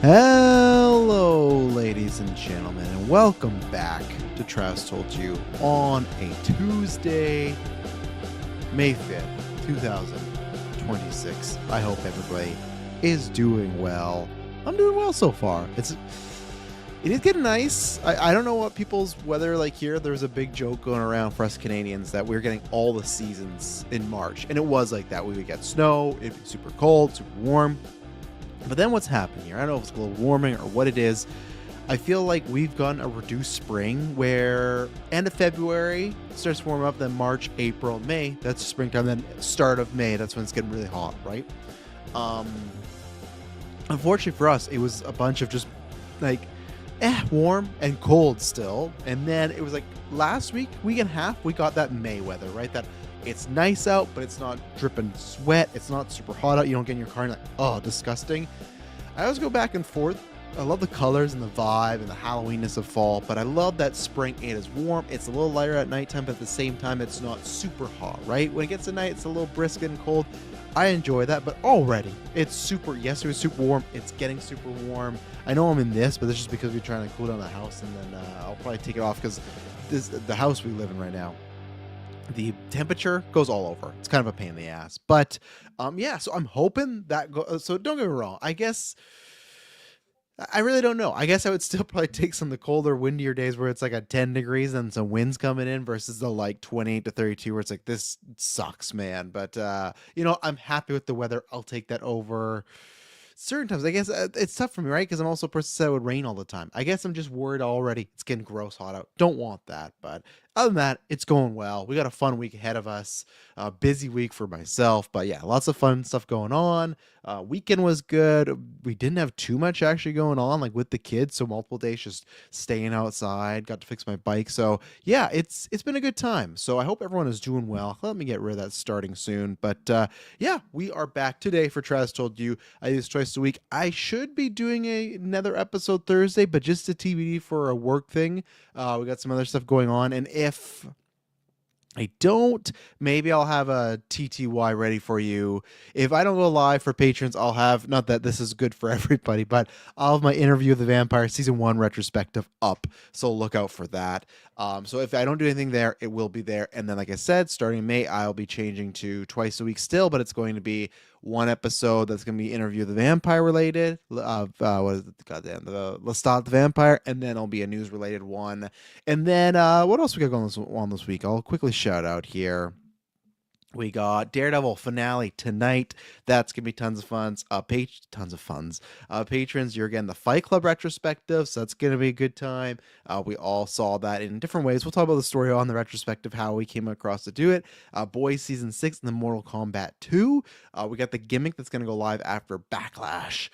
Hello, ladies and gentlemen, and welcome back to Travis Told You on a Tuesday, May 5th, 2026. I hope everybody is doing well. I'm doing well so far. It is getting nice. I don't know what people's weather like here. There's a big joke going around for us Canadians that we're getting all the seasons in March, and it was like that. We would get snow, it'd be super cold, super warm. But then what's happening here? I don't know if it's global warming or what it is. I feel like we've gotten a reduced spring where end of February it starts to warm up, then March, April, May, that's springtime, then start of May, that's when it's getting really hot, right? Unfortunately for us, it was a bunch of just like warm and cold still. And then it was like last week and a half, we got that May weather, right? That it's nice out, but it's not dripping sweat. It's not super hot out. You don't get in your car and you're like, oh, disgusting. I always go back and forth. I love the colors and the vibe and the Halloweenness of fall, but I love that spring. It is warm. It's a little lighter at nighttime, but at the same time, it's not super hot, right? When it gets to night, it's a little brisk and cold. I enjoy that, but already it's super. Yes, it was super warm. It's getting super warm. I know I'm in this, but this is just because we're trying to cool down the house, and then I'll probably take it off because the house we live in right now, the temperature goes all over. It's kind of a pain in the ass, but yeah. So I'm hoping that so don't get me wrong. I guess I really don't know. I guess I would still probably take some of the colder, windier days where it's like at 10 degrees and some winds coming in versus the like 28 to 32 where it's like this sucks, man. But I'm happy with the weather. I'll take that over certain times. I guess it's tough for me, right? Because I'm also a person that would rain all the time. I guess I'm just worried already. It's getting gross hot out. Don't want that. But other than that, it's going well. We got a fun week ahead of us. Busy week for myself. But yeah, lots of fun stuff going on. Weekend was good. We didn't have too much actually going on, like with the kids. So multiple days just staying outside. Got to fix my bike. So yeah, it's been a good time. So I hope everyone is doing well. Let me get rid of that starting soon. But yeah, we are back today for Travis Told You. I do this twice a week. I should be doing another episode Thursday, but just a TBD for a work thing. We got some other stuff going on, and if I don't, maybe I'll have a TTY ready for you. If I don't go live for patrons, I'll have, not that this is good for everybody, but I'll have my Interview of the Vampire Season 1 retrospective up. So look out for that. So if I don't do anything there, it will be there. And then, like I said, starting May, I'll be changing to twice a week still, but it's going to be one episode that's going to be Interview of the Vampire related. What is it? Goddamn, the Lestat the Vampire. And then it'll be a news related one. And then what else we got going on this week? I'll quickly shout out here. We got Daredevil finale tonight. That's gonna be tons of fun. Tons of funs. Patrons, you're getting the Fight Club retrospective, so that's gonna be a good time. We all saw that in different ways. We'll talk about the story on the retrospective, how we came across to do it. Boys season 6 and the Mortal Kombat 2. We got the gimmick that's gonna go live after Backlash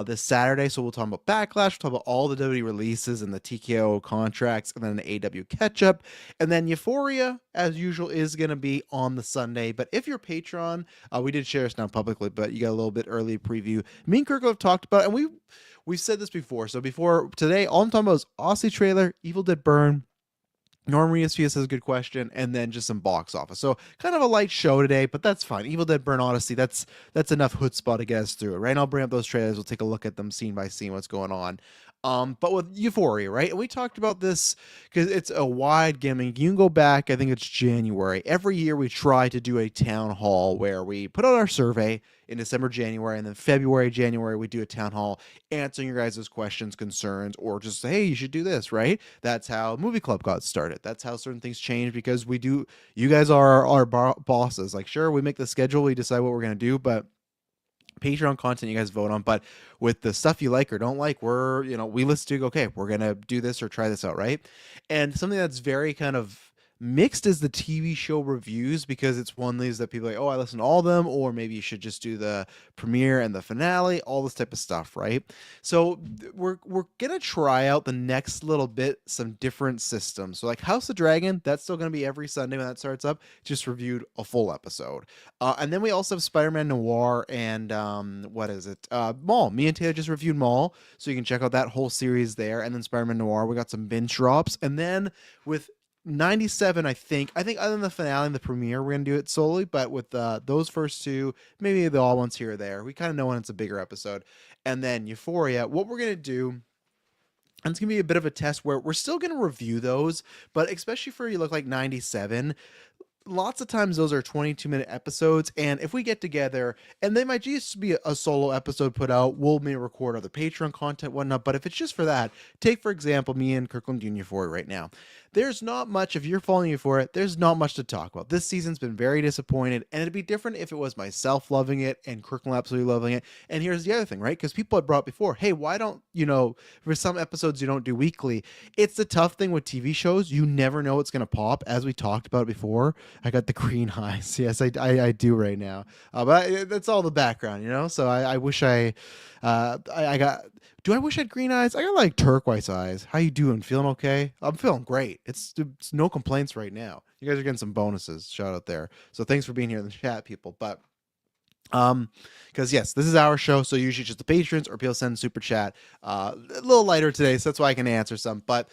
this Saturday. So we'll talk about Backlash. We'll talk about all the WWE releases and the TKO contracts, and then the AW catch up, and then Euphoria, as usual, is gonna be on the Sunday. But if you're a Patreon, we did share this now publicly, but you got a little bit early preview. Me and Kirk have talked about it, and we've said this before. So before today, all I'm talking about is Odyssey trailer, Evil Dead Burn, Norm Reesfias has a good question, and then just some box office. So kind of a light show today, but that's fine. Evil Dead Burn Odyssey, that's enough chutzpah to get us through it, right? And I'll bring up those trailers. We'll take a look at them scene by scene, what's going on. But with Euphoria, right? And we talked about this because it's a wide gimmick. You can go back, I think it's January. Every year we try to do a town hall where we put out our survey in December, January, and then February, January, we do a town hall answering your guys' questions, concerns, or just say, hey, you should do this, right? That's how Movie Club got started. That's how certain things change because you guys are our bosses. Like, sure, we make the schedule, we decide what we're going to do, but Patreon content you guys vote on, but with the stuff you like or don't like, we listen to, okay, we're going to do this or try this out, right? And something that's very kind of mixed is the TV show reviews, because it's one of these that people are like, oh, I listen to all of them, or maybe you should just do the premiere and the finale, all this type of stuff, right? So we're going to try out the next little bit, some different systems. So like House of Dragon, that's still going to be every Sunday when that starts up, just reviewed a full episode. And then we also have Spider-Man Noir and Maul. Me and Taylor just reviewed Maul, so you can check out that whole series there. And then Spider-Man Noir, we got some binge drops. And then with 97, I think other than the finale and the premiere, we're gonna do it solely. But with those first two, maybe the all ones here or there, we kind of know when it's a bigger episode. And then Euphoria, what we're gonna do. And it's gonna be a bit of a test where we're still gonna review those, but especially for you look like 97, lots of times those are 22-minute episodes, and if we get together and they might just be a solo episode put out, we'll maybe record other Patreon content, whatnot. But if it's just for that, take for example me and Kirkland doing Euphoria right now. There's not much, if you're following Euphoria, there's not much to talk about. This season's been very disappointed, and it'd be different if it was myself loving it and Kirkland absolutely loving it. And here's the other thing, right? Because people had brought before, hey, why don't for some episodes you don't do weekly? It's the tough thing with TV shows, you never know what's gonna pop, as we talked about before. I got the green eyes. Yes, I do right now. But that's all the background, So I wish I got. Do I wish I had green eyes? I got like turquoise eyes. How you doing? Feeling okay? I'm feeling great. It's no complaints right now. You guys are getting some bonuses. Shout out there. So thanks for being here in the chat, people. But because yes, this is our show, so usually just the patrons or people send super chat. A little lighter today, so that's why I can answer some. But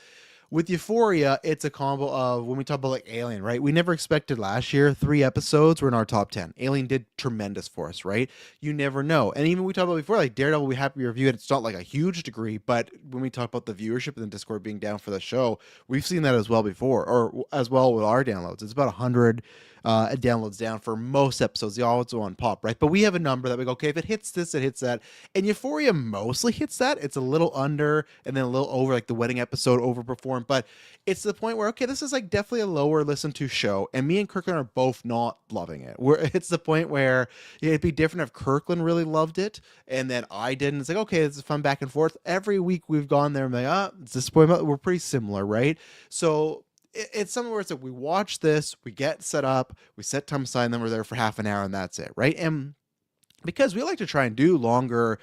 with Euphoria, it's a combo of when we talk about like Alien, right? We never expected last year 3 episodes were in our top 10. Alien did tremendous for us, right? You never know. And even we talked about before, like Daredevil, we have to review it. It's not like a huge degree, but when we talk about the viewership and the Discord being down for the show, we've seen that as well before, or as well with our downloads. It's about 100 downloads down for most episodes. They always go on pop, right? But we have a number that we go, okay, if it hits this, it hits that. And Euphoria mostly hits that. It's a little under and then a little over, like the wedding episode overperformed. But it's the point where, okay, this is like definitely a lower listened to show. And me and Kirkland are both not loving it. It's the point where it'd be different if Kirkland really loved it and then I didn't. It's like, okay, it's fun back and forth. Every week we've gone there and like, it's disappointment. We're pretty similar, right? So it's something where it's like we watch this, we get set up, we set time aside, and then we're there for half an hour, and that's it, right? And because we like to try and do longer,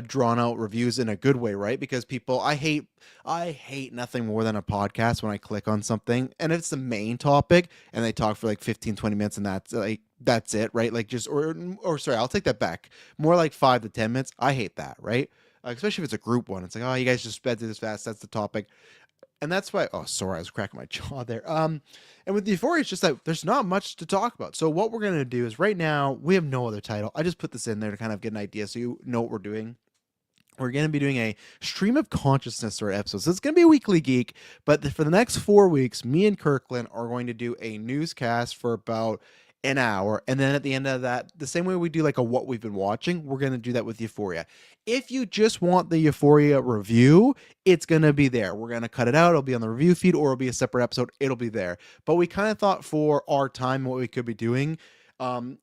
drawn out reviews in a good way, right? Because I hate nothing more than a podcast when I click on something and it's the main topic and they talk for like 15, 20 minutes and that's it, right? Like or sorry, I'll take that back. More like 5 to 10 minutes. I hate that, right? Especially if it's a group one. It's like, oh, you guys just sped through this fast. That's the topic. And that's why, oh, sorry, I was cracking my jaw there. And with the Euphoria, it's just that there's not much to talk about. So what we're going to do is right now, we have no other title. I just put this in there to kind of get an idea so you know what we're doing. We're going to be doing a stream of consciousness or episodes. So it's going to be a weekly geek, but for the next 4 weeks, me and Kirkland are going to do a newscast for about an hour. And then at the end of that, the same way we do like a what we've been watching, we're going to do that with Euphoria. If you just want the Euphoria review, it's going to be there. We're going to cut it out. It'll be on the review feed or it'll be a separate episode. It'll be there. But we kind of thought for our time, what we could be doing,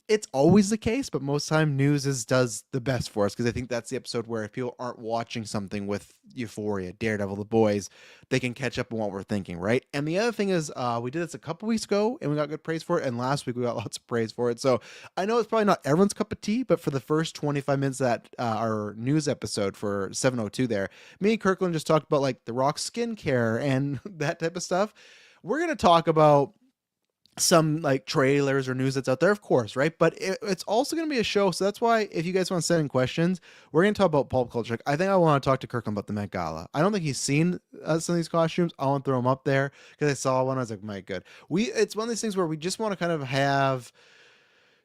it's always the case, but most time news does the best for us because I think that's the episode where if people aren't watching something with Euphoria, Daredevil, The Boys, they can catch up on what we're thinking, right? And the other thing is, we did this a couple weeks ago and we got good praise for it, and last week we got lots of praise for it. So I know it's probably not everyone's cup of tea, but for the first 25 minutes that our news episode for 702 there, me and Kirkland just talked about like The Rock's skincare and that type of stuff. We're gonna talk about some like trailers or news that's out there, of course, right? But it's also going to be a show. So that's why if you guys want to send in questions, we're going to talk about pulp culture. I think I want to talk to Kirkland about the Met Gala. I don't think he's seen some of these costumes. I want to throw them up there because I saw one. I was like, my good. It's one of these things where we just want to kind of have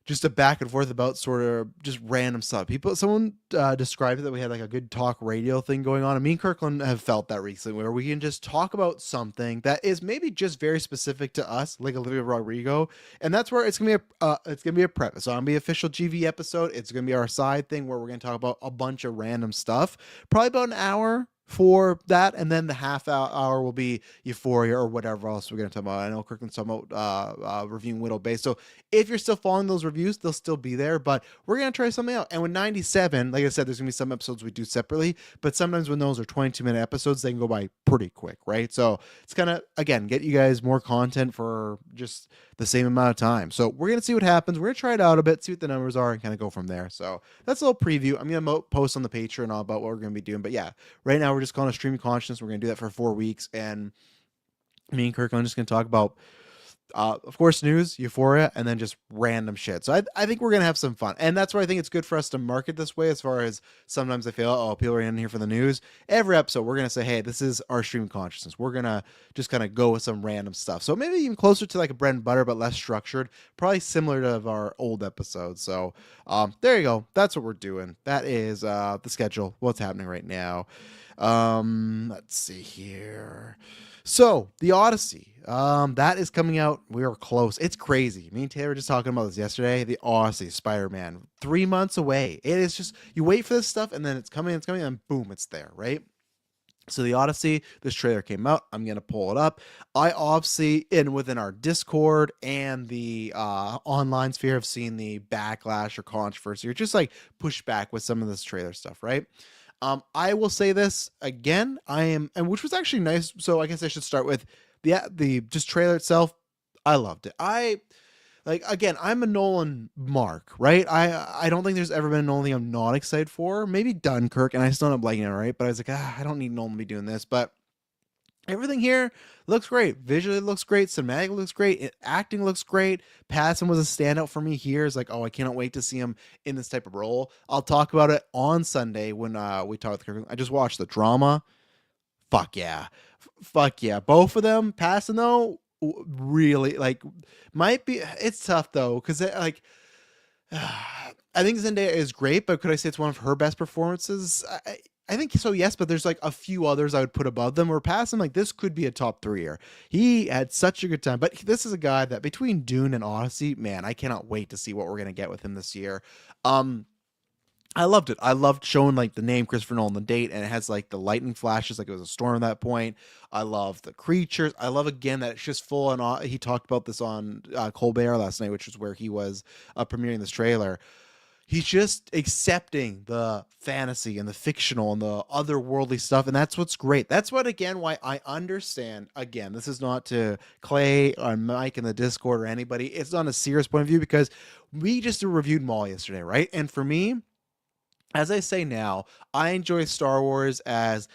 just a back and forth about sort of just random stuff. Someone described that we had like a good talk radio thing going on. And me and Kirkland have felt that recently where we can just talk about something that is maybe just very specific to us, like Olivia Rodrigo. And that's where it's going to be a prep. So on the official GV episode, it's going to be our side thing where we're going to talk about a bunch of random stuff, probably about an hour for that, and then the half hour will be Euphoria or whatever else we're going to talk about. I know Kirkland's talking about reviewing Widow Bay, so if you're still following those reviews, they'll still be there, but we're going to try something out. And with 97, like I said, there's going to be some episodes we do separately, but sometimes when those are 22-minute episodes, they can go by pretty quick, right? So it's kind of, again, get you guys more content for just the same amount of time. So we're going to see what happens. We're going to try it out a bit, see what the numbers are, and kind of go from there. So that's a little preview. I'm going to post on the Patreon all about what we're going to be doing, but yeah, right now we're just calling it Stream of Consciousness. We're going to do that for 4 weeks, and me and Kirk, I'm just going to talk about Of course, news, Euphoria, and then just random shit. So I think we're gonna have some fun, and that's why I think it's good for us to market this way. As far as sometimes I feel, oh, people are in here for the news. Every episode, we're gonna say, hey, this is our stream of consciousness. We're gonna just kind of go with some random stuff. So maybe even closer to like a bread and butter, but less structured. Probably similar to our old episodes. So there you go. That's what we're doing. That is the schedule. What's happening right now? Let's see here. So the Odyssey, that is coming out. We are close. It's crazy. Me and Taylor were just talking about this yesterday. The Odyssey, Spider-Man, 3 months away. It is just, you wait for this stuff, and then it's coming, and boom, it's there, right? So the Odyssey, this trailer came out. I'm gonna pull it up. I obviously, within our Discord and the online sphere, have seen the backlash or controversy or just like pushback with some of this trailer stuff, right? I will say this again. I am, and which was actually nice. So I guess I should start with the just trailer itself. I loved it. I like, again, I'm a Nolan mark, right? I don't think there's ever been a Nolan thing I'm not excited for. Maybe Dunkirk, and I still don't like it, right? But I was like, I don't need Nolan to be doing this. But everything here looks great. Visually, it looks great. Cinematic looks great. Acting looks great. Pattinson was a standout for me here. It's like, oh, I cannot wait to see him in this type of role. I'll talk about it on Sunday when we talk with Kirk. I just watched the drama. Fuck yeah. Fuck yeah. Both of them. Pattinson, though, really, like, might be. It's tough, though, because, like, I think Zendaya is great, but could I say it's one of her best performances? I think so, yes, but there's like a few others I would put above them or past them. Like, this could be a top 3-er. He had such a good time, but this is a guy that between Dune and Odyssey, man, I cannot wait to see what we're gonna get with him this year. I loved it. I loved showing like the name Christopher Nolan, the date, and it has like the lightning flashes, like it was a storm at that point. I love the creatures. I love again that it's just full on. He talked about this on Colbert last night, which was where he was premiering this trailer. He's just accepting the fantasy and the fictional and the otherworldly stuff, and that's what's great. That's what, again, why I understand. Again, this is not to Clay or Mike in the Discord or anybody. It's not a serious point of view because we just reviewed Maul yesterday, right? And for me, as I say now, I enjoy Star Wars as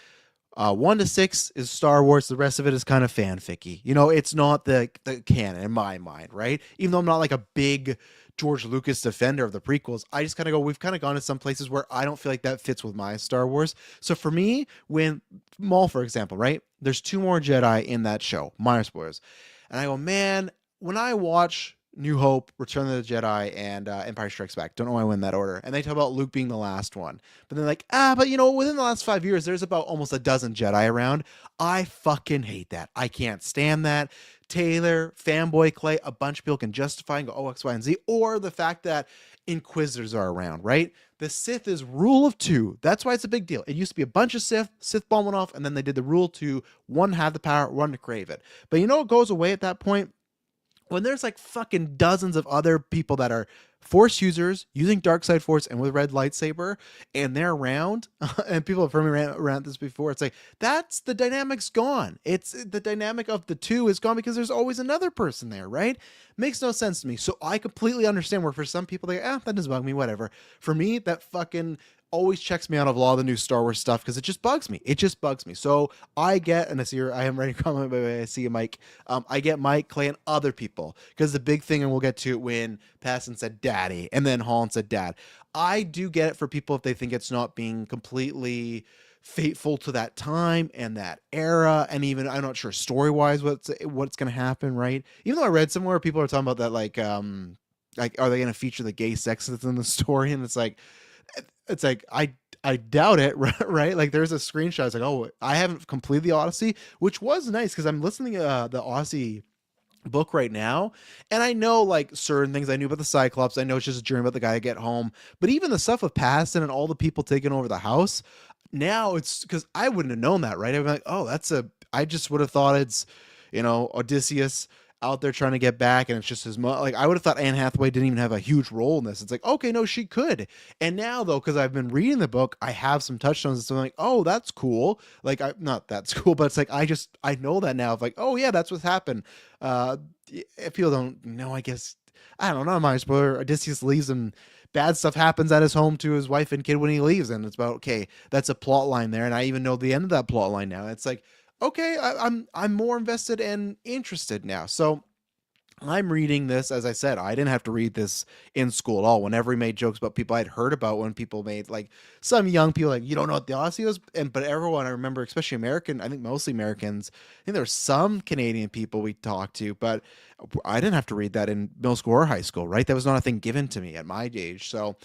1 to 6 is Star Wars. The rest of it is kind of fanficky. You know, it's not the canon in my mind, right? Even though I'm not like a big George Lucas defender of the prequels, I just kind of go, we've kind of gone to some places where I don't feel like that fits with my Star Wars. So for me, when Maul, for example, right? There's 2 more Jedi in that show, minor spoilers. And I go, man, when I watch New Hope, Return of the Jedi, and Empire Strikes Back. Don't know why I went in that order. And they talk about Luke being the last one. But they're like, but you know, within the last 5 years, there's about almost a dozen Jedi around. I fucking hate that. I can't stand that. Taylor, fanboy Clay, a bunch of people can justify and go, oh, X, Y, and Z. Or the fact that Inquisitors are around, right? The Sith is rule of 2. That's why it's a big deal. It used to be a bunch of Sith bomb went off, and then they did the rule to one have the power, one to crave it. But you know what goes away at that point? When there's like fucking dozens of other people that are Force users using dark side Force and with red lightsaber, and they're around, and people have heard me around this before. It's like, that's the dynamic's gone. It's the dynamic of the 2 is gone because there's always another person there, right? Makes no sense to me. So I completely understand where for some people they go, that doesn't bug me, whatever. For me, that fucking always checks me out of a lot of the new Star Wars stuff because it just bugs me. It just bugs me. So I get, and I see her, I am ready to comment, but I see you, Mike. I get Mike, Clay, and other people because the big thing, and we'll get to it when Passon said daddy and then Holland said dad. I do get it for people if they think it's not being completely faithful to that time and that era, and even I'm not sure story wise what's going to happen, right? Even though I read somewhere people are talking about that, like are they going to feature the gay sex that's in the story, and it's like I doubt it, right? Like there's a screenshot. It's like, oh, I haven't completed the Odyssey, which was nice because I'm listening to the Odyssey book right now, and I know like certain things I knew about the Cyclops. I know it's just a journey about the guy to get home, but even the stuff with Paston and all the people taking over the house, now it's because I wouldn't have known that, right? I'd be like, oh, I just would have thought it's, Odysseus out there trying to get back, and it's just his mom. Like I would have thought Anne Hathaway didn't even have a huge role in this. It's like, okay, no, she could. And now though, because I've been reading the book, I have some touchstones and so I'm like, oh, that's cool. Like not that's cool, but it's like I know that now. Of like, oh yeah, that's what's happened. If people don't know, I guess I don't know. My spoiler: Odysseus leaves and bad stuff happens at his home to his wife and kid when he leaves, and it's about okay, that's a plot line there, and I even know the end of that plot line now. It's like, okay, I'm more invested and interested now. So I'm reading this, as I said, I didn't have to read this in school at all. Whenever he made jokes about people I'd heard about, when people made like some young people like, you don't know what the Odyssey was, and but everyone I remember, especially American, I think mostly Americans. I think there were some Canadian people we talked to, but I didn't have to read that in middle school or high school, right? That was not a thing given to me at my age. So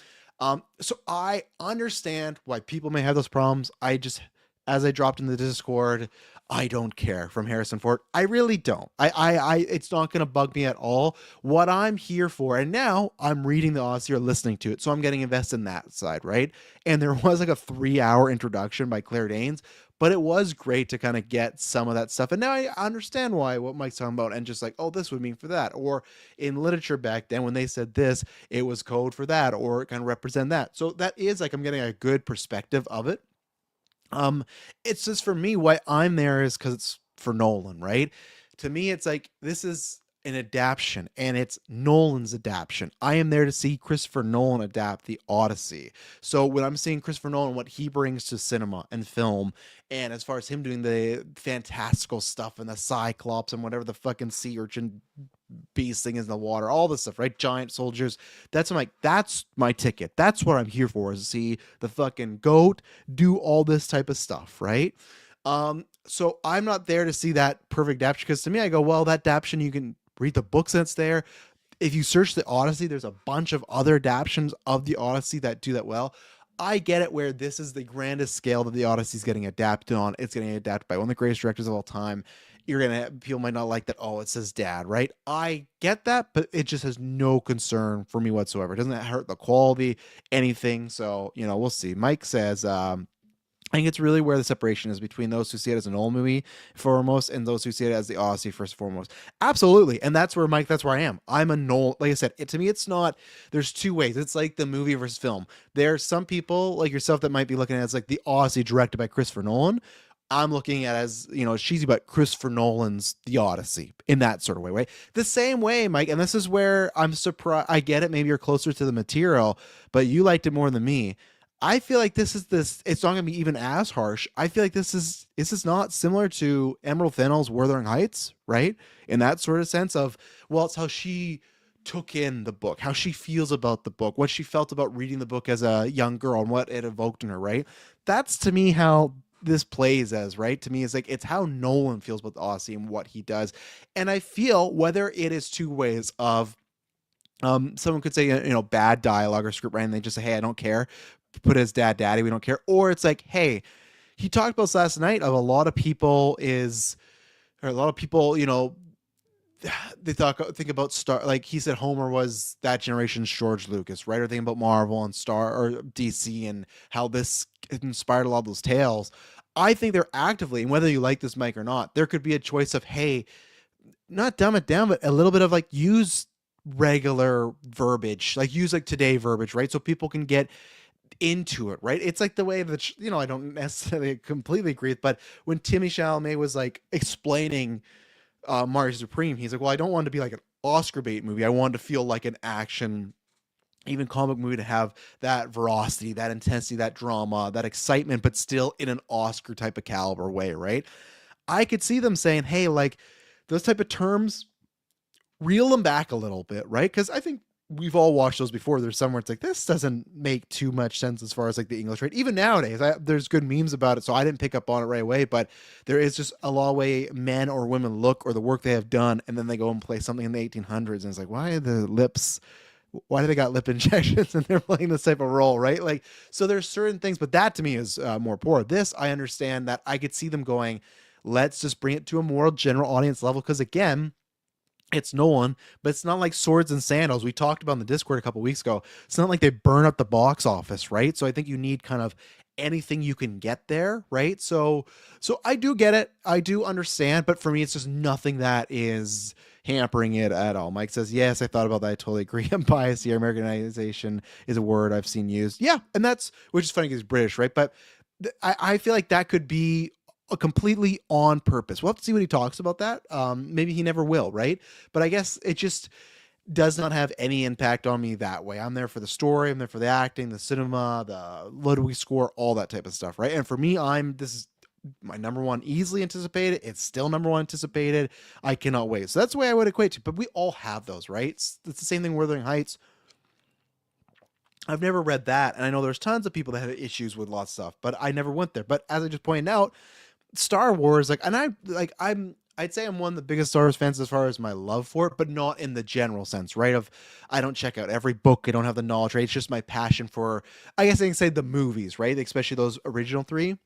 I understand why people may have those problems. I just, as I dropped in the Discord, I don't care from Harrison Ford. I really don't. It's not going to bug me at all. What I'm here for, and now I'm reading the Odyssey or listening to it, so I'm getting invested in that side, right? And there was like a 3 hour introduction by Claire Danes, but it was great to kind of get some of that stuff. And now I understand why what Mike's talking about, and just like, oh, this would mean for that. Or in literature back then, when they said this, it was code for that, or it kind of represent that. So that is like I'm getting a good perspective of it. um, it's just for me why I'm there is because it's for Nolan, right? To me, it's like this is an adaptation and it's Nolan's adaptation. I am there to see Christopher Nolan adapt the Odyssey. So when I'm seeing Christopher Nolan, what he brings to cinema and film, and as far as him doing the fantastical stuff and the Cyclops and whatever the fucking sea urchin beast thing is in the water, all this stuff, right? Giant soldiers. That's my ticket. That's what I'm here for, is to see the fucking goat do all this type of stuff, right? So I'm not there to see that perfect adaptation, because to me, I go, well, that adaptation, you can read the books that's there. If you search the Odyssey, there's a bunch of other adaptations of the Odyssey that do that well. I get it where this is the grandest scale that the Odyssey is getting adapted on. It's getting adapted by one of the greatest directors of all time. People might not like that. Oh, it says dad, right? I get that, but it just has no concern for me whatsoever. It doesn't hurt the quality, anything. So, we'll see. Mike says, I think it's really where the separation is between those who see it as an old movie foremost and those who see it as the Odyssey first and foremost. Absolutely. And that's where, Mike, that's where I am. I'm a Nolan. Like I said, to me, it's not, there's two ways. It's like the movie versus film. There's some people like yourself that might be looking at it as like the Odyssey directed by Christopher Nolan. I'm looking at it as, cheesy, but Christopher Nolan's The Odyssey in that sort of way, right? The same way, Mike, and this is where I'm surprised. I get it. Maybe you're closer to the material, but you liked it more than me. I feel like it's not going to be even as harsh. I feel like this is not similar to Emerald Fennell's Wuthering Heights, right? In that sort of sense of, well, it's how she took in the book, how she feels about the book, what she felt about reading the book as a young girl and what it evoked in her, right? That's to me how this plays as, right? To me, it's like, it's how Nolan feels about the Odyssey and what he does. And I feel whether it is two ways of, someone could say, bad dialogue or script writing, they just say, hey, I don't care, put his dad daddy, we don't care. Or it's like, hey, he talked about this last night of a lot of people they think about Star, like he said Homer was that generation's George Lucas, right? Or thinking about Marvel and Star or DC and how this inspired a lot of those tales. I think they're actively, and whether you like this, Mike, or not, there could be a choice of, hey, not dumb it down, but a little bit of like use regular verbiage, like use like today verbiage, right? So people can get into it, right? It's like the way that, I don't necessarily completely agree with, but when Timmy Chalamet was like explaining Mario Supreme, he's like, well, I don't want it to be like an Oscar bait movie. I want it to feel like an action, even comic movie, to have that veracity, that intensity, that drama, that excitement, but still in an Oscar type of caliber way, right? I could see them saying, hey, like those type of terms, reel them back a little bit, right? Because I think we've all watched those before. There's somewhere it's like, this doesn't make too much sense as far as like the English, right? Even nowadays, there's good memes about it, so I didn't pick up on it right away, but there is just a lot of way men or women look or the work they have done, and then they go and play something in the 1800s, and it's like, why do they got lip injections and they're playing this type of role, right? Like, so there's certain things, but that to me is more poor. This, I understand that I could see them going, let's just bring it to a more general audience level, because again, it's Nolan, but it's not like Swords and Sandals we talked about in the Discord a couple weeks ago. It's not like they burn up the box office, right? So I think you need kind of anything you can get there, right? So I do get it. I do understand, but for me, it's just nothing that is hampering it at all. Mike says, yes, I thought about that. I totally agree. I'm biased here. Americanization is a word I've seen used. Yeah. And which is funny because he's British, right? But I feel like that could be a completely on purpose. We'll have to see what he talks about that. Maybe he never will, right? But I guess it just does not have any impact on me that way. I'm there for the story. I'm there for the acting, the cinema, the Ludwig score, all that type of stuff, right? And for me, this is my number one easily anticipated. It's still number one anticipated. I cannot wait. So that's the way I would equate to. But we all have those, right? It's the same thing. Wuthering Heights. I've never read that, and I know there's tons of people that had issues with lots of stuff, but I never went there. But as I just pointed out, Star Wars, like, and I'd say I'm one of the biggest Star Wars fans as far as my love for it, but not in the general sense, right? Of I don't check out every book, I don't have the knowledge, right? It's just my passion for, I guess I can say, the movies, right? Especially those original three.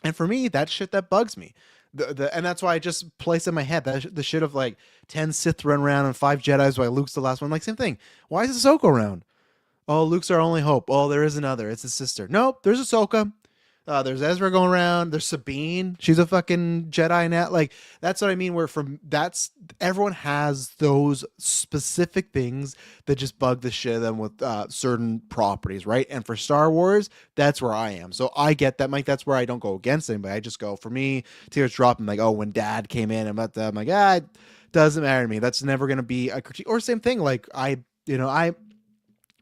And for me, that's shit that bugs me. And that's why I just place in my head that the shit of like 10 Sith run around and 5 Jedi's while Luke's the last one. Like, same thing. Why is Ahsoka around? Oh, Luke's our only hope. Oh, there is another. It's his sister. Nope, there's Ahsoka. There's Ezra going around. There's Sabine. She's a fucking Jedi now. Like, that's what I mean. Where from that's everyone has those specific things that just bug the shit out of them with certain properties, right? And for Star Wars, that's where I am. So I get that, Mike. That's where I don't go against anybody. I just go, for me, tears dropping. Like, oh, when Dad came in, I'm like, it doesn't matter to me. That's never gonna be a critique. Or same thing. Like, I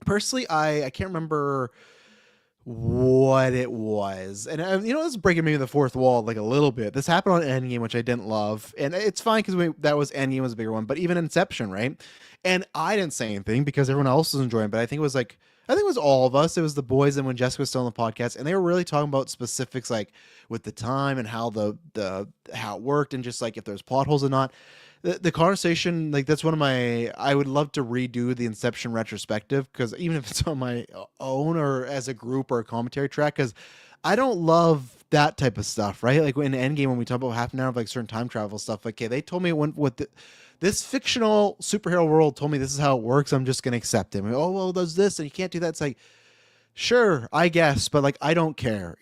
personally, I can't remember what it was, and this is breaking maybe the fourth wall like a little bit. This happened on Endgame, which I didn't love, and it's fine because that was Endgame was a bigger one, but even Inception, right? And I didn't say anything because everyone else was enjoying, but I think it was all of us. It was the boys, and when Jessica was still on the podcast, and they were really talking about specifics, like with the time and how the how it worked, and just like if there's plot holes or not. The conversation, like, that's one of my, I would love to redo the Inception retrospective, because even if it's on my own or as a group or a commentary track, because I don't love that type of stuff, right? Like in Endgame, when we talk about half an hour of like certain time travel stuff, like, okay, they told me this fictional superhero world told me this is how it works. I'm just gonna accept it. Oh, well, does this and you can't do that. It's like, sure, I guess, but like, I don't care,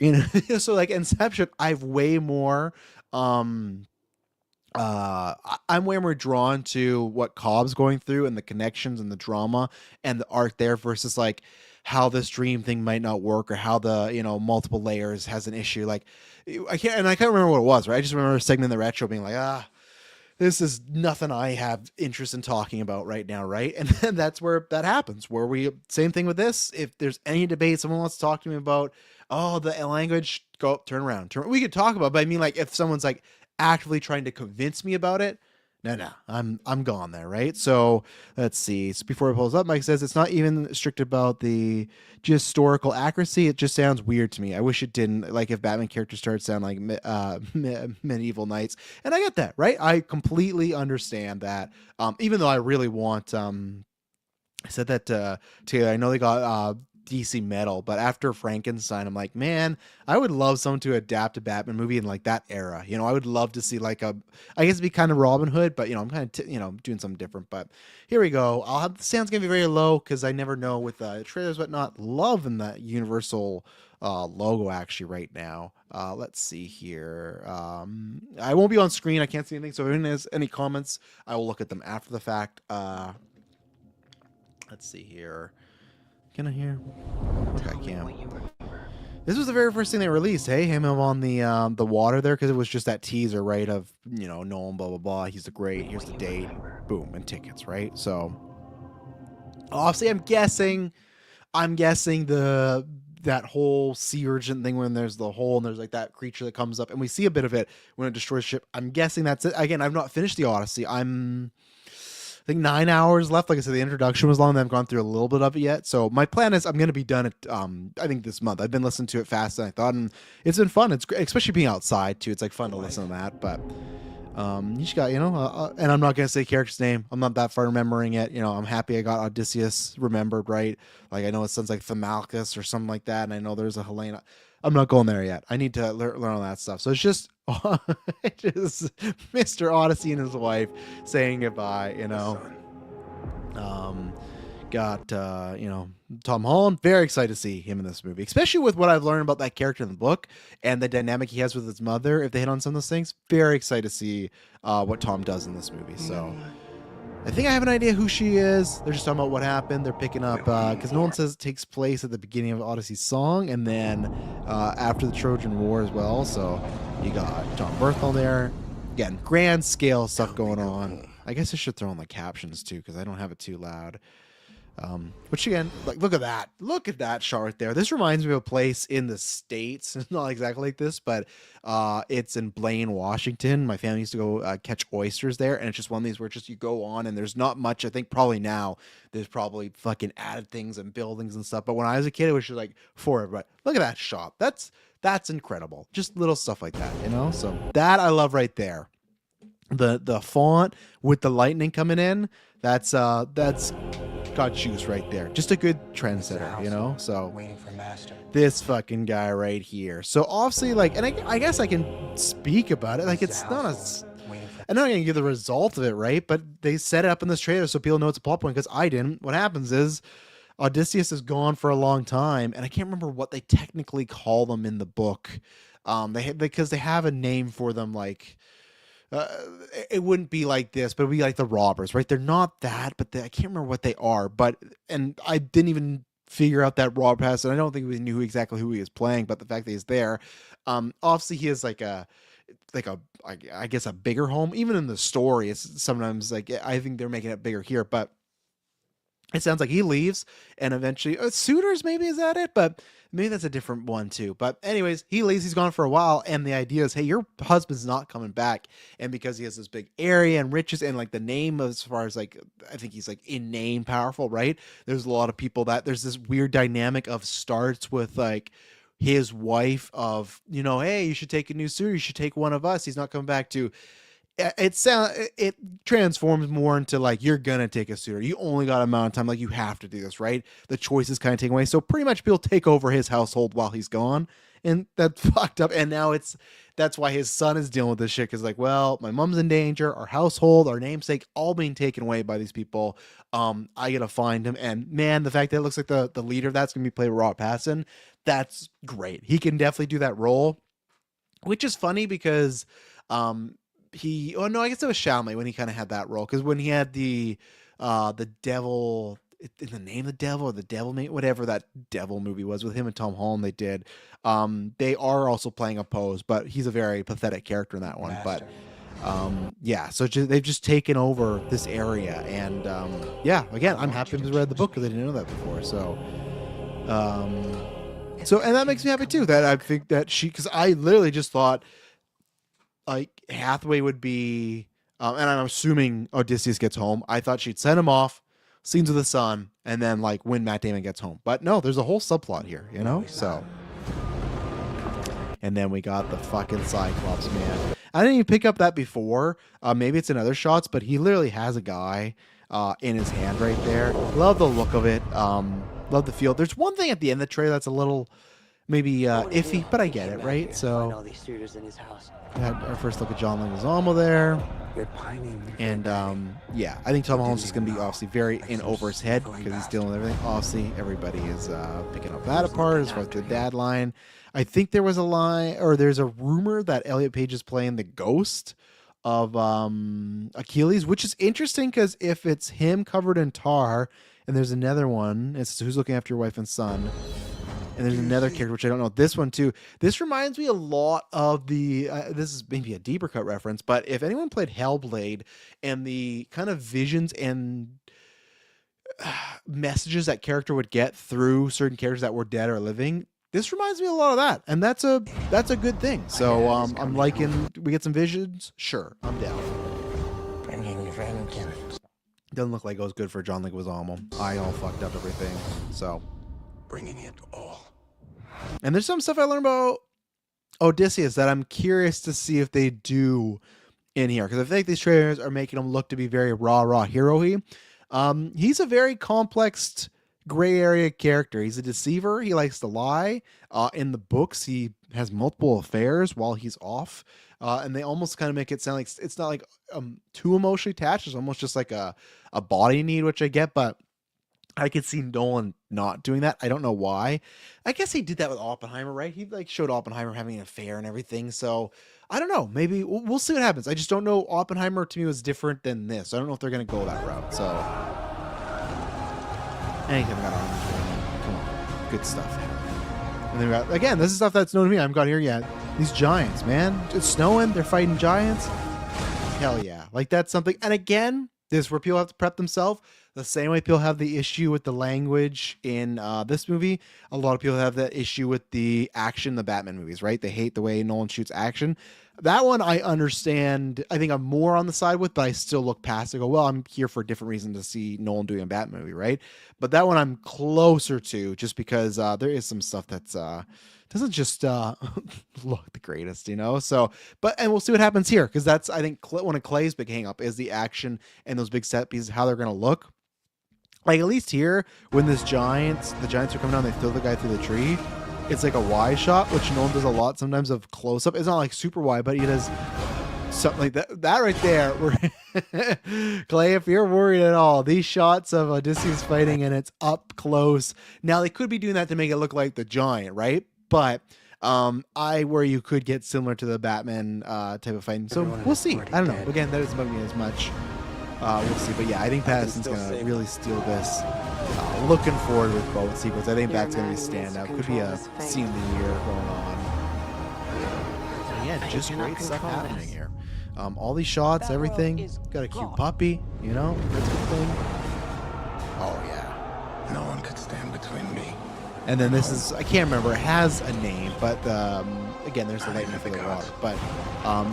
So like Inception, I've way more. I'm way more drawn to what Cobb's going through and the connections and the drama and the art there versus like how this dream thing might not work or how the multiple layers has an issue. Like I can't remember what it was. Right, I just remember segment in the retro being like, this is nothing I have interest in talking about right now, right? And then that's where that happens. Where same thing with this. If there's any debate, someone wants to talk to me about, the language, go turn around. We could talk about, but I mean, like, if someone's like actively trying to convince me about it, no, I'm gone there, right? So let's see. So before it pulls up, Mike says it's not even strict about the historical accuracy. It just sounds weird to me. I wish it didn't. Like if Batman characters started to sound like medieval knights, and I get that, right? I completely understand that. Even though I really want, I said that to Taylor. I know they got DC Metal, but after Frankenstein, I'm like, man, I would love someone to adapt a Batman movie in like that era. I would love to see like I guess it'd be kind of Robin Hood, but I'm kind of doing something different. But here we go. The sound's gonna be very low because I never know with trailers, but not loving that Universal logo actually right now. Let's see here. I won't be on screen. I can't see anything. So if anyone has any comments, I will look at them after the fact. Let's see here. Can I hear? Okay, I can. This was the very first thing they released. Hey, him on the water there, because it was just that teaser, right? Of Nolan, blah blah blah. He's the great. Here's the date. Boom, and tickets, right? So, obviously, I'm guessing that whole sea urchin thing when there's the hole and there's like that creature that comes up, and we see a bit of it when it destroys the ship. I'm guessing that's it. Again, I've not finished the Odyssey. I think 9 hours left. Like I said, the introduction was long. And I've gone through a little bit of it yet. So my plan is I'm going to be done at, I think this month. I've been listening to it faster than I thought. And it's been fun. It's great, especially being outside too. It's like fun to listen to that. But you just got, and I'm not going to say character's name. I'm not that far remembering it. I'm happy I got Odysseus remembered, right? Like I know it sounds like Thamalchus or something like that. And I know there's a Helena. I'm not going there yet. I need to learn all that stuff. So it's just Mr. Odyssey and his wife saying goodbye, got Tom Holland, very excited to see him in this movie, especially with what I've learned about that character in the book and the dynamic he has with his mother. If they hit on some of those things, very excited to see what Tom does in this movie. So I think I have an idea who she is. They're just talking about what happened. They're picking up because Nolan says it takes place at the beginning of Odyssey's song and then after the Trojan War as well. So you got John Berthel there. Again, grand scale stuff going on. I guess I should throw in the captions too because I don't have it too loud. Which again, like, look at that shot right there. This reminds me of a place in the States. It's not exactly like this, but it's in Blaine, Washington. My family used to go catch oysters there, and it's just one of these where just you go on and there's not much. I think probably now there's probably fucking added things and buildings and stuff. But when I was a kid, it was just like for everybody. Look at that shot. That's incredible. Just little stuff like that, you know. So that I love right there. The font with the lightning coming in. That's got juice right there. Just a good trendsetter, you know? So waiting for master. This fucking guy right here. So obviously, like, and I guess I can speak about it. Like, it's not a, I'm not gonna give the result of it, right? But they set it up in this trailer so people know it's a plot point, because I didn't. What happens is Odysseus is gone for a long time, and I can't remember what they technically call them in the book. Because they have a name for them, like, it wouldn't be like this, but it would be like the robbers, right? They're not that, but I can't remember what they are. But, and I didn't even figure out that Rob Pass, and I don't think we knew exactly who he was playing, but the fact that he's there, obviously he is like I guess a bigger home. Even in the story, it's sometimes like, I think they're making it bigger here, but it sounds like he leaves, and eventually suitors, maybe, is that it? But maybe that's a different one too. But anyways, he leaves, he's gone for a while, and the idea is, hey, your husband's not coming back. And because he has this big area and riches and like the name, as far as like, I think he's like in name powerful, right? There's a lot of people that there's this weird dynamic of starts with like his wife of, you know, hey, you should take a new suitor, you should take one of us, he's not coming back, to it transforms more into like, you're gonna take a suitor, you only got a amount of time, like you have to do this, right? The choice is kind of taken away, so pretty much people take over his household while he's gone, and that's fucked up. And now that's why his son is dealing with this shit, because like, well, my mom's in danger, our household, our namesake, all being taken away by these people. I gotta find him. And man, the fact that it looks like the leader of that's gonna be played by Robert Pattinson, that's great. He can definitely do that role, which is funny because I guess it was Chalamet when he kind of had that role, because when he had the devil in the name of the devil, or the devil mate, whatever that devil movie was with him and Tom Holland, they did. They are also playing a pose, but he's a very pathetic character in that one. Master. But yeah, so they've just taken over this area, and yeah, again, I'm happy to read the book because I didn't know that before. So and that makes me happy too, that I think that because I literally just thought like Hathaway would be, and I'm assuming Odysseus gets home. I thought she'd send him off, scenes with the son, and then like when Matt Damon gets home. But no, there's a whole subplot here, you know? So, and then we got the fucking Cyclops, man. I didn't even pick up that before. Maybe it's in other shots, but he literally has a guy in his hand right there. Love the look of it. Love the feel. There's one thing at the end of the trailer that's a little maybe iffy, but I get it, right? So we had our first look at John Leguizamo there, and yeah, I think Tom Holland's just gonna be obviously very in over his head because he's dealing with everything. Obviously, everybody is picking up that apart as far as the dad line. I think there was a line, or there's a rumor that Elliot Page is playing the ghost of Achilles, which is interesting because if it's him covered in tar, and there's another one, it's Who's Looking After Your Wife and Son. And there's another character, which I don't know. This one, too. This reminds me a lot of the... this is maybe a deeper cut reference, but if anyone played Hellblade and the kind of visions and messages that character would get through certain characters that were dead or living, this reminds me a lot of that. And that's a good thing. So I'm liking... We get some visions? Sure, I'm down. Doesn't look like it was good for John Leguizamo. I all fucked up everything, so... Bringing it all. And there's some stuff I learned about Odysseus that I'm curious to see if they do in here, because I think these trailers are making him look to be very raw hero-y. He's a very complex gray area character. He's a deceiver. He likes to lie. In the books, he has multiple affairs while he's off. And they almost kind of make it sound like it's not like too emotionally attached. It's almost just like a body need, which I get, but I could see Nolan not doing that. I don't know why. I guess he did that with Oppenheimer, right? He like showed Oppenheimer having an affair and everything. So I don't know. Maybe we'll see what happens. I just don't know. Oppenheimer to me was different than this. I don't know if they're going to go that route. So anything got on. Come on. Good stuff. And then we got, again, this is stuff that's known to me. I haven't got here yet. These giants, man. It's snowing. They're fighting giants. Hell yeah. Like that's something. And again, this is where people have to prep themselves. The same way people have the issue with the language in this movie, a lot of people have that issue with the action in the Batman movies, right? They hate the way Nolan shoots action. That one I understand. I think I'm more on the side with, but I still look past it. Go, well, I'm here for a different reason to see Nolan doing a Batman movie, right? But that one I'm closer to, just because there is some stuff that's doesn't just look the greatest, you know. So, but and we'll see what happens here, because that's, I think, one of Clay's big hang up is the action and those big set pieces, how they're going to look. Like at least here, when the Giants are coming down, they throw the guy through the tree. It's like a wide shot, which Nolan does a lot sometimes of close up. It's not like super wide, but he does something like that. That right there, Clay, if you're worried at all, these shots of Odysseus fighting and it's up close. Now they could be doing that to make it look like the Giant, right? But I worry you could get similar to the Batman type of fighting. So we'll see. I don't know. Again, that doesn't bug me as much. We'll see. But yeah, I think Pattinson's going to really steal this. Looking forward with both sequels. I think that's going to be a standout. Could be a scene of the year going on. So yeah, just great stuff happening here. All these shots, everything. Got a cute puppy, you know? That's a good thing. Oh yeah. No one could stand between me. And then this is, I can't remember, it has a name, but again, there's the lightning for the water. But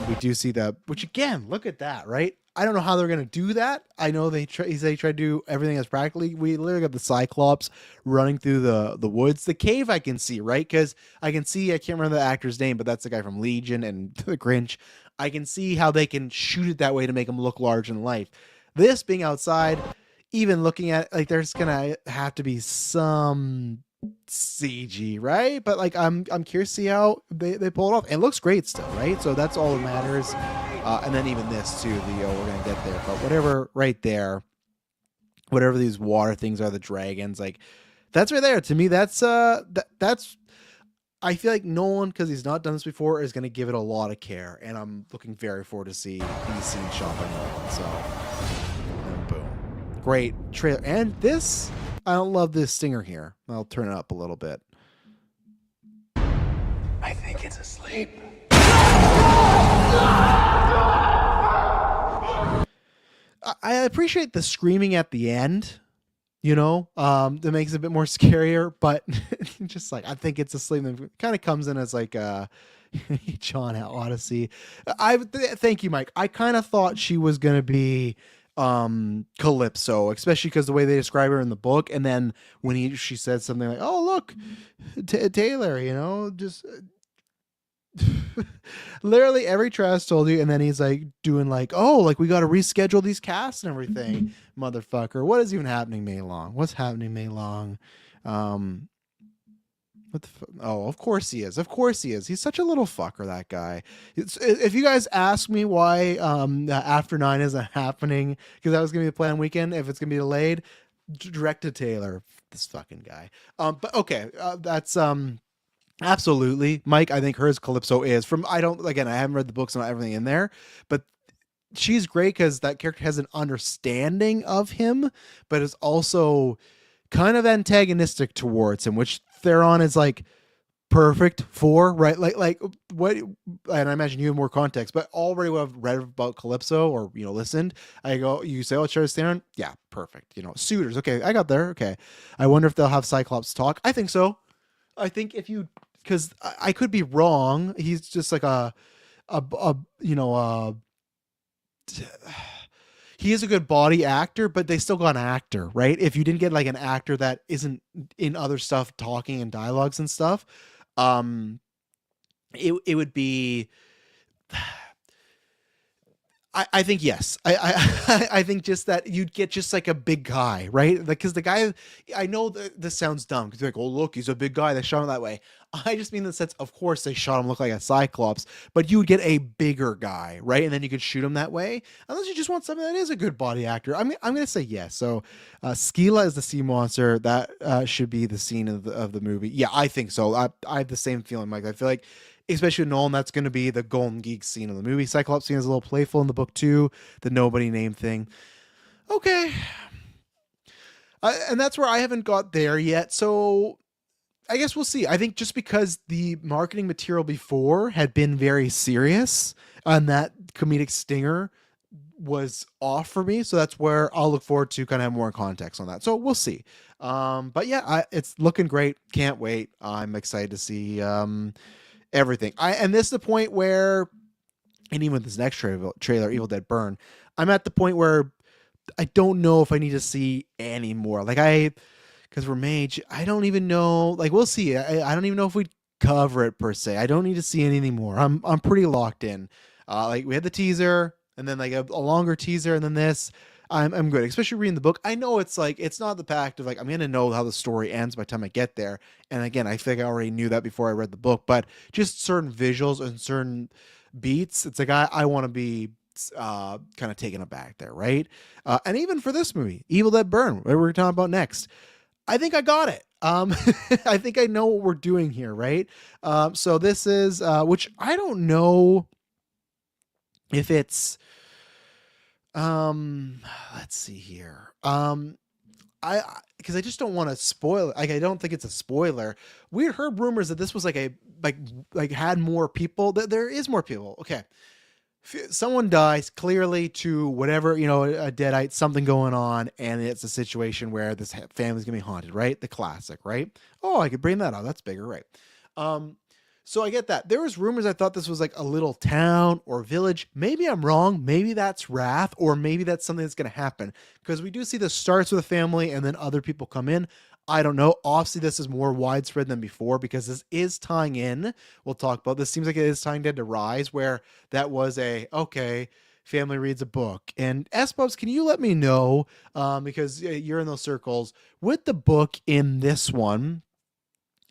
we do see the, which again, look at that, right? I don't know how they're going to do that. I know they try to do everything as practically. We literally got the Cyclops running through the woods. The cave I can see, right? Because I can see, I can't remember the actor's name, but that's the guy from Legion and The Grinch. I can see how they can shoot it that way to make him look large in life. This being outside, even looking at, like, there's going to have to be some CG, right? But like I'm curious to see how they pull it off. It looks great still, right? So that's all that matters. And then even this too, we're gonna get there. But whatever right there, whatever these water things are, the dragons, like that's right there. To me, that's that's I feel like Nolan, because he's not done this before, is gonna give it a lot of care. And I'm looking very forward to see these scenes shot by Nolan. So and boom. Great trailer. And this, I don't love this stinger here. I'll turn it up a little bit. I think it's asleep. I appreciate the screaming at the end, you know, that makes it a bit more scarier, but just like, I think it's asleep. It kind of comes in as like John at Odyssey. Thank you, Mike. I kind of thought she was going to be Calypso, especially because the way they describe her in the book, and then when she said something like, oh look, Taylor, you know, just literally every trash told you, and then he's like doing like, oh, like we got to reschedule these casts and everything. Motherfucker, what is even happening, Mei Long? What's happening, Mei Long? What the oh, of course he is. Of course he is. He's such a little fucker, that guy. If you guys ask me why After 9 isn't happening, because that was going to be the planned weekend, if it's going to be delayed, direct to Taylor. This fucking guy. But okay, that's absolutely, Mike. I think hers Calypso is from. I haven't read the books and everything in there, but she's great because that character has an understanding of him, but is also kind of antagonistic towards him, which Theron is like perfect for, right? Like what? And I imagine you have more context, but already what I've read about Calypso or listened, I go, you say, oh, Charlize Theron, yeah, perfect. Suitors, okay, I got there. Okay, I wonder if they'll have Cyclops talk. I think so. I think if you, because I could be wrong. He's just like he is a good body actor, but they still got an actor, right? If you didn't get like an actor that isn't in other stuff talking and dialogues and stuff, it would be. I think yes. I think just that you'd get just like a big guy, right? Because the guy, I know that this sounds dumb because you're like, oh look, he's a big guy. They shot him that way. I just mean in the sense, of course, they shot him look like a Cyclops, but you would get a bigger guy, right? And then you could shoot him that way. Unless you just want something that is a good body actor. I'm gonna say yes. So, Skila is the sea monster. That should be the scene of the movie. Yeah, I think so. I have the same feeling, Mike. I feel like, especially with Nolan, that's going to be the Golden Geek scene of the movie. Cyclops scene is a little playful in the book too, the nobody name thing. Okay. And that's where I haven't got there yet. So I guess we'll see. I think just because the marketing material before had been very serious on that comedic stinger, was off for me. So that's where I'll look forward to kind of have more context on that. So we'll see. But yeah, it's looking great. Can't wait. I'm excited to see everything. And this is the point where, and even with this next trailer, Evil Dead Burn, I'm at the point where I don't know if I need to see any more. Because we're mage, I don't even know. Like, we'll see. I don't even know if we'd cover it per se. I don't need to see anything more. I'm pretty locked in. Like, we had the teaser, and then like a longer teaser, and then this. I'm good, especially reading the book. I know it's like it's not the fact of like I'm gonna know how the story ends by the time I get there. And again, I think I already knew that before I read the book. But just certain visuals and certain beats, it's like I want to be kind of taken aback there, right? And even for this movie, Evil Dead Burn, what we're talking about next, I think I got it. I think I know what we're doing here, right? So this is which I don't know if it's let's see here. I because I just don't want to spoil it. Like, I don't think it's a spoiler. We had heard rumors that this was like a like had more people. There is more people. Okay. Someone dies clearly to whatever, a deadite, something going on, and it's a situation where this family's gonna be haunted, right? The classic, right? Oh, I could bring that up. That's bigger, right? Um, so I get that. There was rumors. I thought this was like a little town or village. Maybe I'm wrong. Maybe that's Wrath, or maybe that's something that's gonna happen, because we do see this starts with a family and then other people come in. I don't know. Obviously, this is more widespread than before because this is tying in. We'll talk about this. Seems like it is tying in to Rise, where that was okay. Family reads a book. And S-Bubs, can you let me know, because you're in those circles, with the book in this one,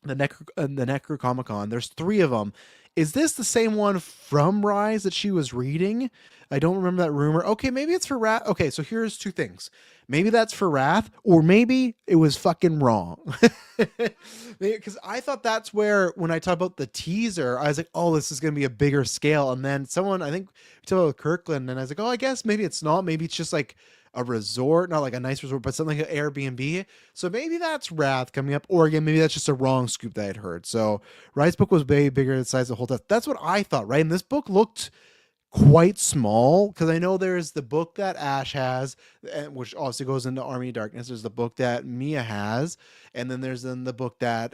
the Necronomicon, there's three of them. Is this the same one from Rise that she was reading? I don't remember that rumor. Okay, maybe it's for Wrath. Okay, so here's two things. Maybe that's for Wrath, or maybe it was fucking wrong. Because I thought that's where, when I talk about the teaser, I was like, oh, this is going to be a bigger scale. And then someone, I think, we talked about Kirkland, and I was like, oh, I guess maybe it's not. Maybe it's just like a resort, not like a nice resort, but something like an Airbnb. So maybe that's Wrath coming up, or again, maybe that's just a wrong scoop that I'd heard. So Rise book was way bigger in size of the whole test. That's what I thought, right? And this book looked quite small, because I know there's the book that Ash has, which also goes into Army of Darkness. There's the book that Mia has, and then there's the book that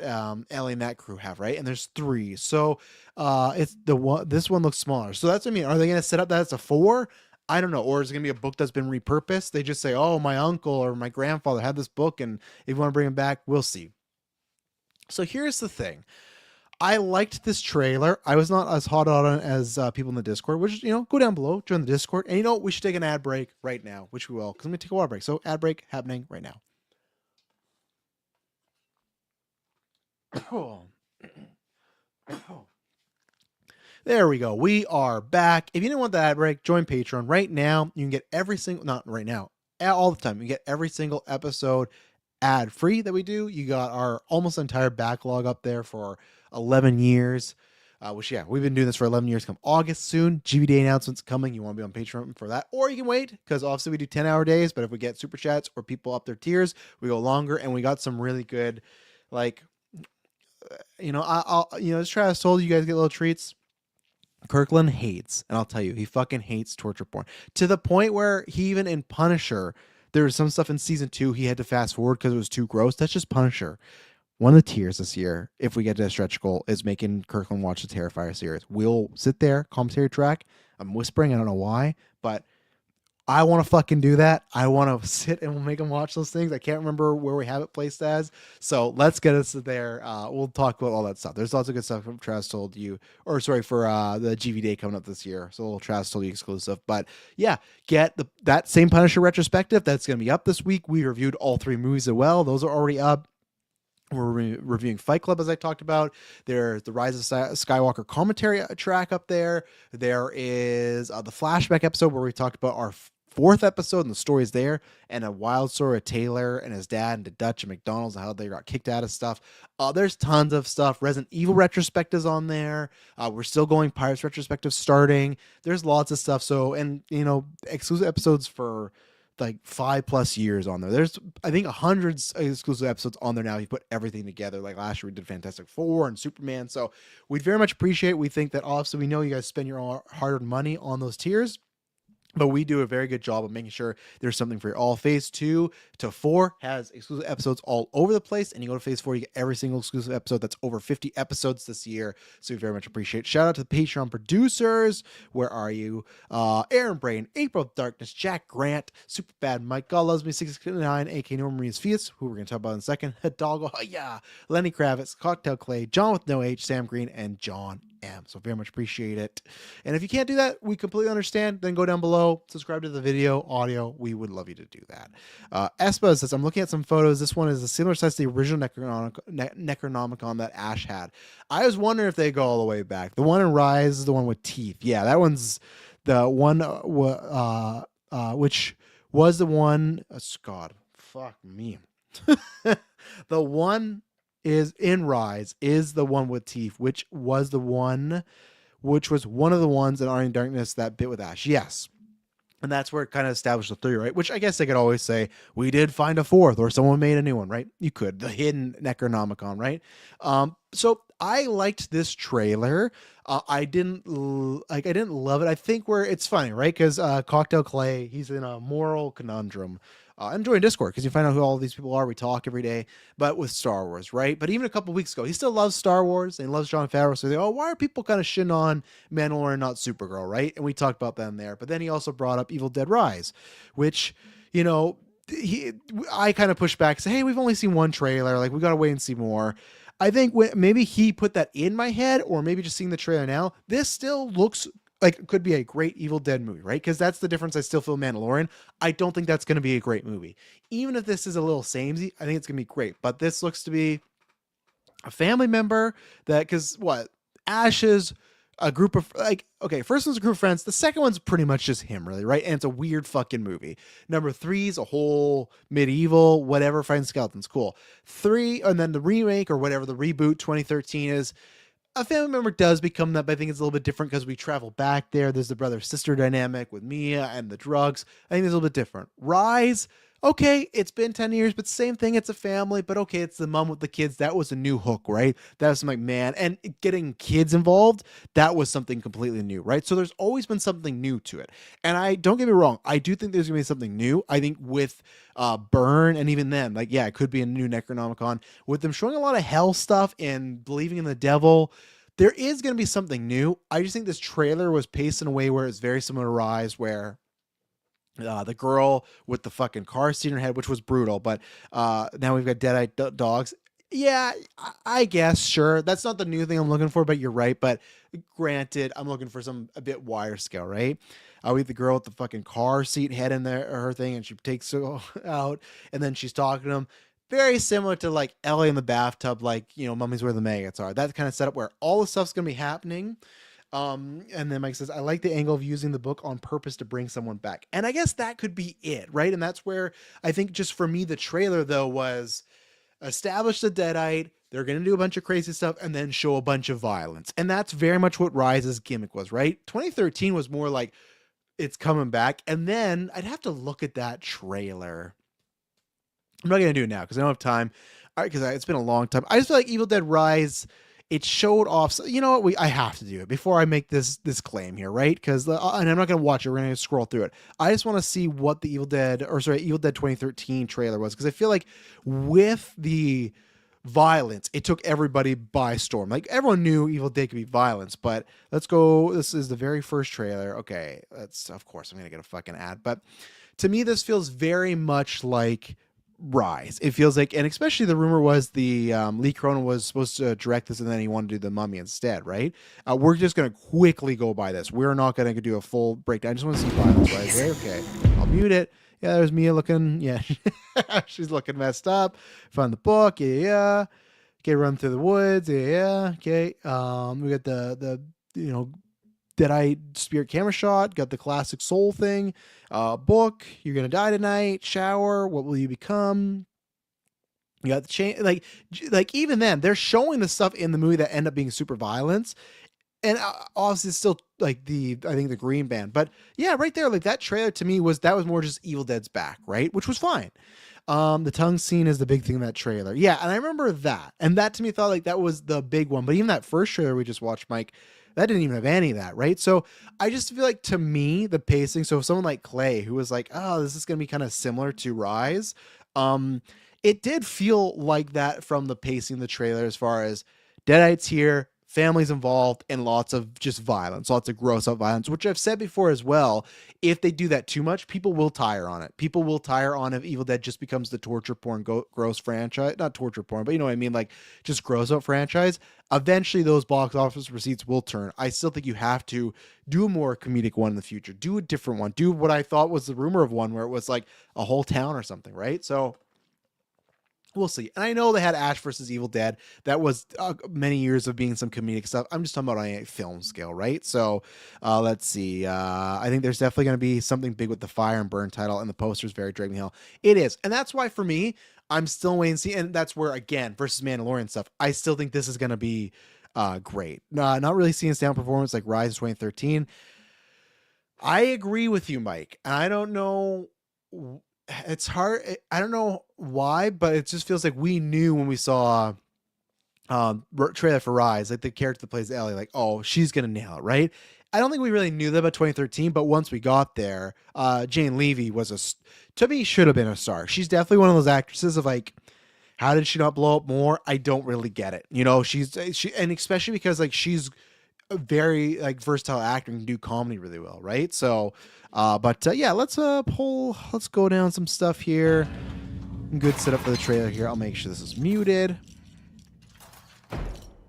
Ellie and that crew have, right? And there's three. So it's the one. This one looks smaller. So that's what I mean. Are they going to set up that it's a 4? I don't know. Or is it going to be a book that's been repurposed? They just say, oh, my uncle or my grandfather had this book, and if you want to bring him back, we'll see. So here's the thing. I liked this trailer. I was not as hot on it as people in the Discord, which, go down below, join the Discord. And we should take an ad break right now, which we will, because I'm going to take a water break. So ad break happening right now. There we go. We are back. If you didn't want the ad break, join Patreon right now. You can get every single, not right now, all the time. You get every single episode ad free that we do. You got our almost entire backlog up there for 11 years, which, yeah, we've been doing this for 11 years. Come August soon, GVD announcements coming. You want to be on Patreon for that, or you can wait, because obviously we do 10-hour days, but if we get super chats or people up their tiers, we go longer. And we got some really good, like, as Travis told you guys, get little treats. Kirkland hates, and I'll tell you, he fucking hates torture porn, to the point where he, even in Punisher, there was some stuff in season 2 he had to fast forward because it was too gross. That's just Punisher. One of the tiers this year, if we get to a stretch goal, is making Kirkland watch the Terrifier series. We'll sit there, commentary track. I'm whispering, I don't know why, but I want to fucking do that. I want to sit and we'll make them watch those things. I can't remember where we have it placed as. So let's get us there. We'll talk about all that stuff. There's lots of good stuff from Travis told you, or sorry, for the GV Day coming up this year. So a little Travis told you exclusive. But yeah, get that same Punisher retrospective. That's going to be up this week. We reviewed all 3 movies as well. Those are already up. We're reviewing Fight Club, as I talked about. There's the Rise of Skywalker commentary track up there. There is the flashback episode where we talked about our 4th episode, and the story's there, and a wild story of Taylor and his dad and the Dutch and McDonald's and how they got kicked out of stuff. There's tons of stuff. Resident Evil retrospectives on there. We're still going Pirates retrospective starting. There's lots of stuff. So, and exclusive episodes for like 5+ years on there. There's, I think, 100 exclusive episodes on there now. You put everything together. Like last year we did Fantastic Four and Superman. So we'd very much appreciate. We think that obviously we know you guys spend your hard-earned money on those tiers. But we do a very good job of making sure there's something for you all. Phase 2 to 4 has exclusive episodes all over the place. And you go to phase 4, you get every single exclusive episode. That's over 50 episodes this year. So we very much appreciate it. Shout out to the Patreon producers. Where are you? Aaron Brain, April Darkness, Jack Grant, Super Bad Mike, God Loves Me 669, AK Norman Maria's Fias, who we're going to talk about in a second. Hidalgo, yeah, Lenny Kravitz, Cocktail Clay, John with no H, Sam Green, and John M. So very much appreciate it. And if you can't do that, we completely understand. Then go down below, subscribe to the video, audio. We would love you to do that. Espa says, I'm looking at some photos. This one is a similar size to the original Necronomicon that Ash had. I was wondering if they go all the way back. The one in Rise is the one with teeth. Yeah, that one's the one which was the one. God, fuck me. The one is in Rise is the one with teeth, which was one of the ones in Army Darkness that bit with Ash. Yes. And that's where it kind of established the theory, right? Which I guess they could always say, we did find a fourth, or someone made a new one, right? You could. The hidden Necronomicon, right? So I liked this trailer. I didn't love it. I think it's funny, right? Because Cocktail Clay, he's in a moral conundrum. I'm joining Discord because you find out who all these people are. We talk every day, but with Star Wars, right? But even a couple weeks ago, he still loves Star Wars and he loves Jon Favreau. So why are people kind of shitting on Mandalorian, not Supergirl, right? And we talked about them there. But then he also brought up Evil Dead Rise, which, I kind of pushed back and said, hey, we've only seen one trailer. Like, we got to wait and see more. I think maybe he put that in my head, or maybe just seeing the trailer now, this still looks like it could be a great Evil Dead movie, right? Because that's the difference. I still feel Mandalorian. I don't think that's going to be a great movie. Even if this is a little samey, I think it's going to be great. But this looks to be a family member because Ash is a group of first one's a group of friends. The second one's pretty much just him, really, right? And it's a weird fucking movie. Number 3's a whole medieval, whatever, fighting skeletons. Cool. 3, and then the remake or whatever, the reboot 2013 is. A family member does become that, but I think it's a little bit different because we travel back there. There's the brother-sister dynamic with Mia and the drugs. I think it's a little bit different. Rise, okay, it's been 10 years, but same thing. It's a family, but okay, it's the mom with the kids. That was a new hook, right? That was like, man, and getting kids involved, that was something completely new, right? So there's always been something new to it. And don't get me wrong, I do think there's going to be something new. I think with Burn, and even then, it could be a new Necronomicon. With them showing a lot of hell stuff and believing in the devil, there is going to be something new. I just think this trailer was paced in a way where it's very similar to Rise, where the girl with the fucking car seat in her head, which was brutal, but now we've got dead-eyed dogs. Yeah, I guess, sure. That's not the new thing I'm looking for, but you're right. But granted, I'm looking for a bit wider scale, right? We have the girl with the fucking car seat head in there, her thing, and she takes her out, and then she's talking to him. Very similar to like Ellie in the bathtub, Mummy's Where the Maggots Are. That kind of setup where all the stuff's going to be happening. And then Mike says, I like the angle of using the book on purpose to bring someone back. And I guess that could be it, right? And that's where I think just for me, the trailer, though, was establish the Deadite. They're going to do a bunch of crazy stuff and then show a bunch of violence. And that's very much what Rise's gimmick was, right? 2013 was more like it's coming back. And then I'd have to look at that trailer. I'm not going to do it now because I don't have time. All right, because it's been a long time. I just feel like Evil Dead Rise, it showed off. So, you know what? I have to do it before I make this claim here, right? Because and I'm not going to watch it. We're going to scroll through it. I just want to see what the Evil Dead 2013 trailer was, because I feel like with the violence, it took everybody by storm. Like, everyone knew Evil Dead could be violence, but let's go. This is the very first trailer. Okay, of course I'm going to get a fucking ad, but to me, this feels very much like Rise. It feels like, and especially the rumor was the Lee Cronin was supposed to direct this and then he wanted to do The Mummy instead, right? We're just going to quickly go by this. We're not going to do a full breakdown. I just want to see violence right there. Okay, I'll mute it. Yeah, there's Mia looking, yeah, she's looking messed up. Found the book, yeah. Okay, run through the woods, yeah. Okay, we got the Deadeye spirit camera shot, got the classic soul thing, book, you're gonna die tonight, shower, what will you become? You got the chain, like even then, they're showing the stuff in the movie that end up being super violence, and obviously it's still like I think the Green Band, but yeah, right there, like that trailer to me was more just Evil Dead's back, right, which was fine. The tongue scene is the big thing in that trailer. Yeah, and I remember that. And that to me felt like that was the big one. But even that first trailer we just watched, Mike, that didn't even have any of that, right? So I just feel like to me, the pacing, so if someone like Clay, who was like, oh, this is gonna be kind of similar to Rise, um, it did feel like that from the pacing of the trailer as far as Deadites here, families involved, and lots of just violence, lots of gross out violence, which I've said before as well. If they do that too much, people will tire on it. People will tire on if Evil Dead just becomes the torture porn gross franchise. Not torture porn, but you know what I mean? Like just gross out franchise. Eventually those box office receipts will turn. I still think you have to do a more comedic one in the future. Do a different one. Do what I thought was the rumor of one where it was like a whole town or something, right? So we'll see. And I know they had Ash versus Evil Dead. That was many years of being some comedic stuff. I'm just talking about on a film scale, right? So let's see. I think there's definitely going to be something big with the Fire and Burn title, and the poster's very Drake Hill. It is. And that's why for me, I'm still waiting to see. And that's where, again, versus Mandalorian stuff, I still think this is going to be great. Not really seeing a standout performance like Rise 2013. I agree with you, Mike. And I don't know. It's hard. I don't know why, but it just feels like we knew when we saw trailer for Rise, like the character that plays Ellie, like, oh, she's gonna nail it, right? I don't think we really knew that about 2013, but once we got there, Jane Levy to me, should have been a star. She's definitely one of those actresses of like, how did she not blow up more? I don't really get it. You know, and especially because like she's a very like versatile actor and can do comedy really well, right? So yeah, let's go down some stuff here. Good setup for the trailer here. I'll make sure this is muted.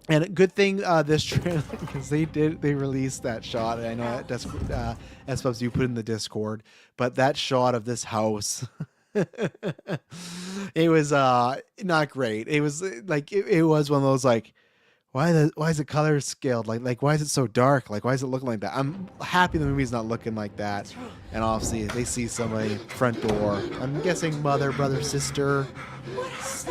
And a good thing this trailer, because they released that shot. I know that S-Bubs you put in the Discord, but that shot of this house, it was not great. It was like it was one of those like, why is the color scaled like why is it so dark, like why is it looking like that? I'm happy the movie's not looking like that. And obviously they see somebody front door, I'm guessing mother, brother, sister,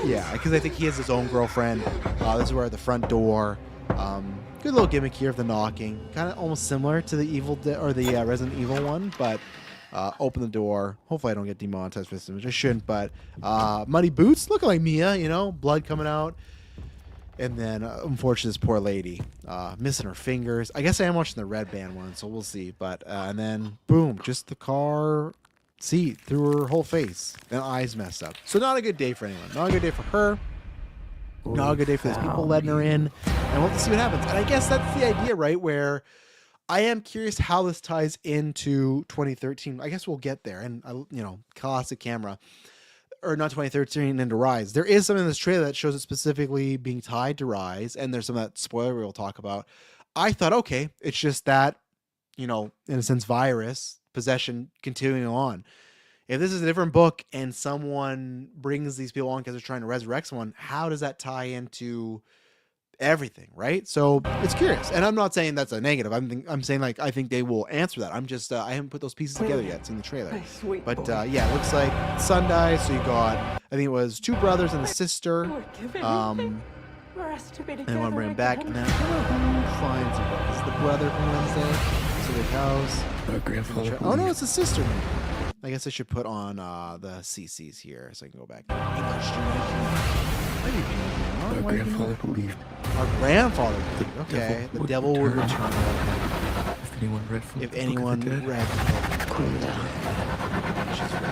yeah, because I think he has his own girlfriend. This is where the front door, good little gimmick here of the knocking, kind of almost similar to the Evil Dead or the Resident Evil one, but open the door. Hopefully I don't get demonetized for this image. I shouldn't, but muddy boots looking like Mia, you know, blood coming out. And then, unfortunately, this poor lady missing her fingers. I guess I am watching the Red Band one, so we'll see. But and then, boom, just the car seat through her whole face. And eyes messed up. So not a good day for anyone. Not a good day for her. Not a good day for those people letting her in. And we'll have to see what happens. And I guess that's the idea, right? Where I am curious how this ties into 2013. I guess we'll get there. And, you know, classic camera. Or not 2013 into Rise. There is something in this trailer that shows it specifically being tied to Rise, and there's some of that spoiler we'll talk about. I thought, okay, it's just that, you know, in a sense, virus possession continuing on. If this is a different book and someone brings these people on because they're trying to resurrect someone, how does that tie into everything, right? So it's curious, and I'm not saying that's a negative. I'm saying like I think they will answer that. I'm just I haven't put those pieces together yet. It's in the trailer, but yeah, it looks like son dies. So you got, I think it was two brothers and a sister. And one bring him back, and then who finds him? Is it the brother from Wednesday? So the house. My grandfather. Oh no, it's the sister. I guess I should put on the CCs here so I can go back to English. My grandfather believed. Our grandfather believed. Okay, the devil would return. If anyone read from If anyone read the book. I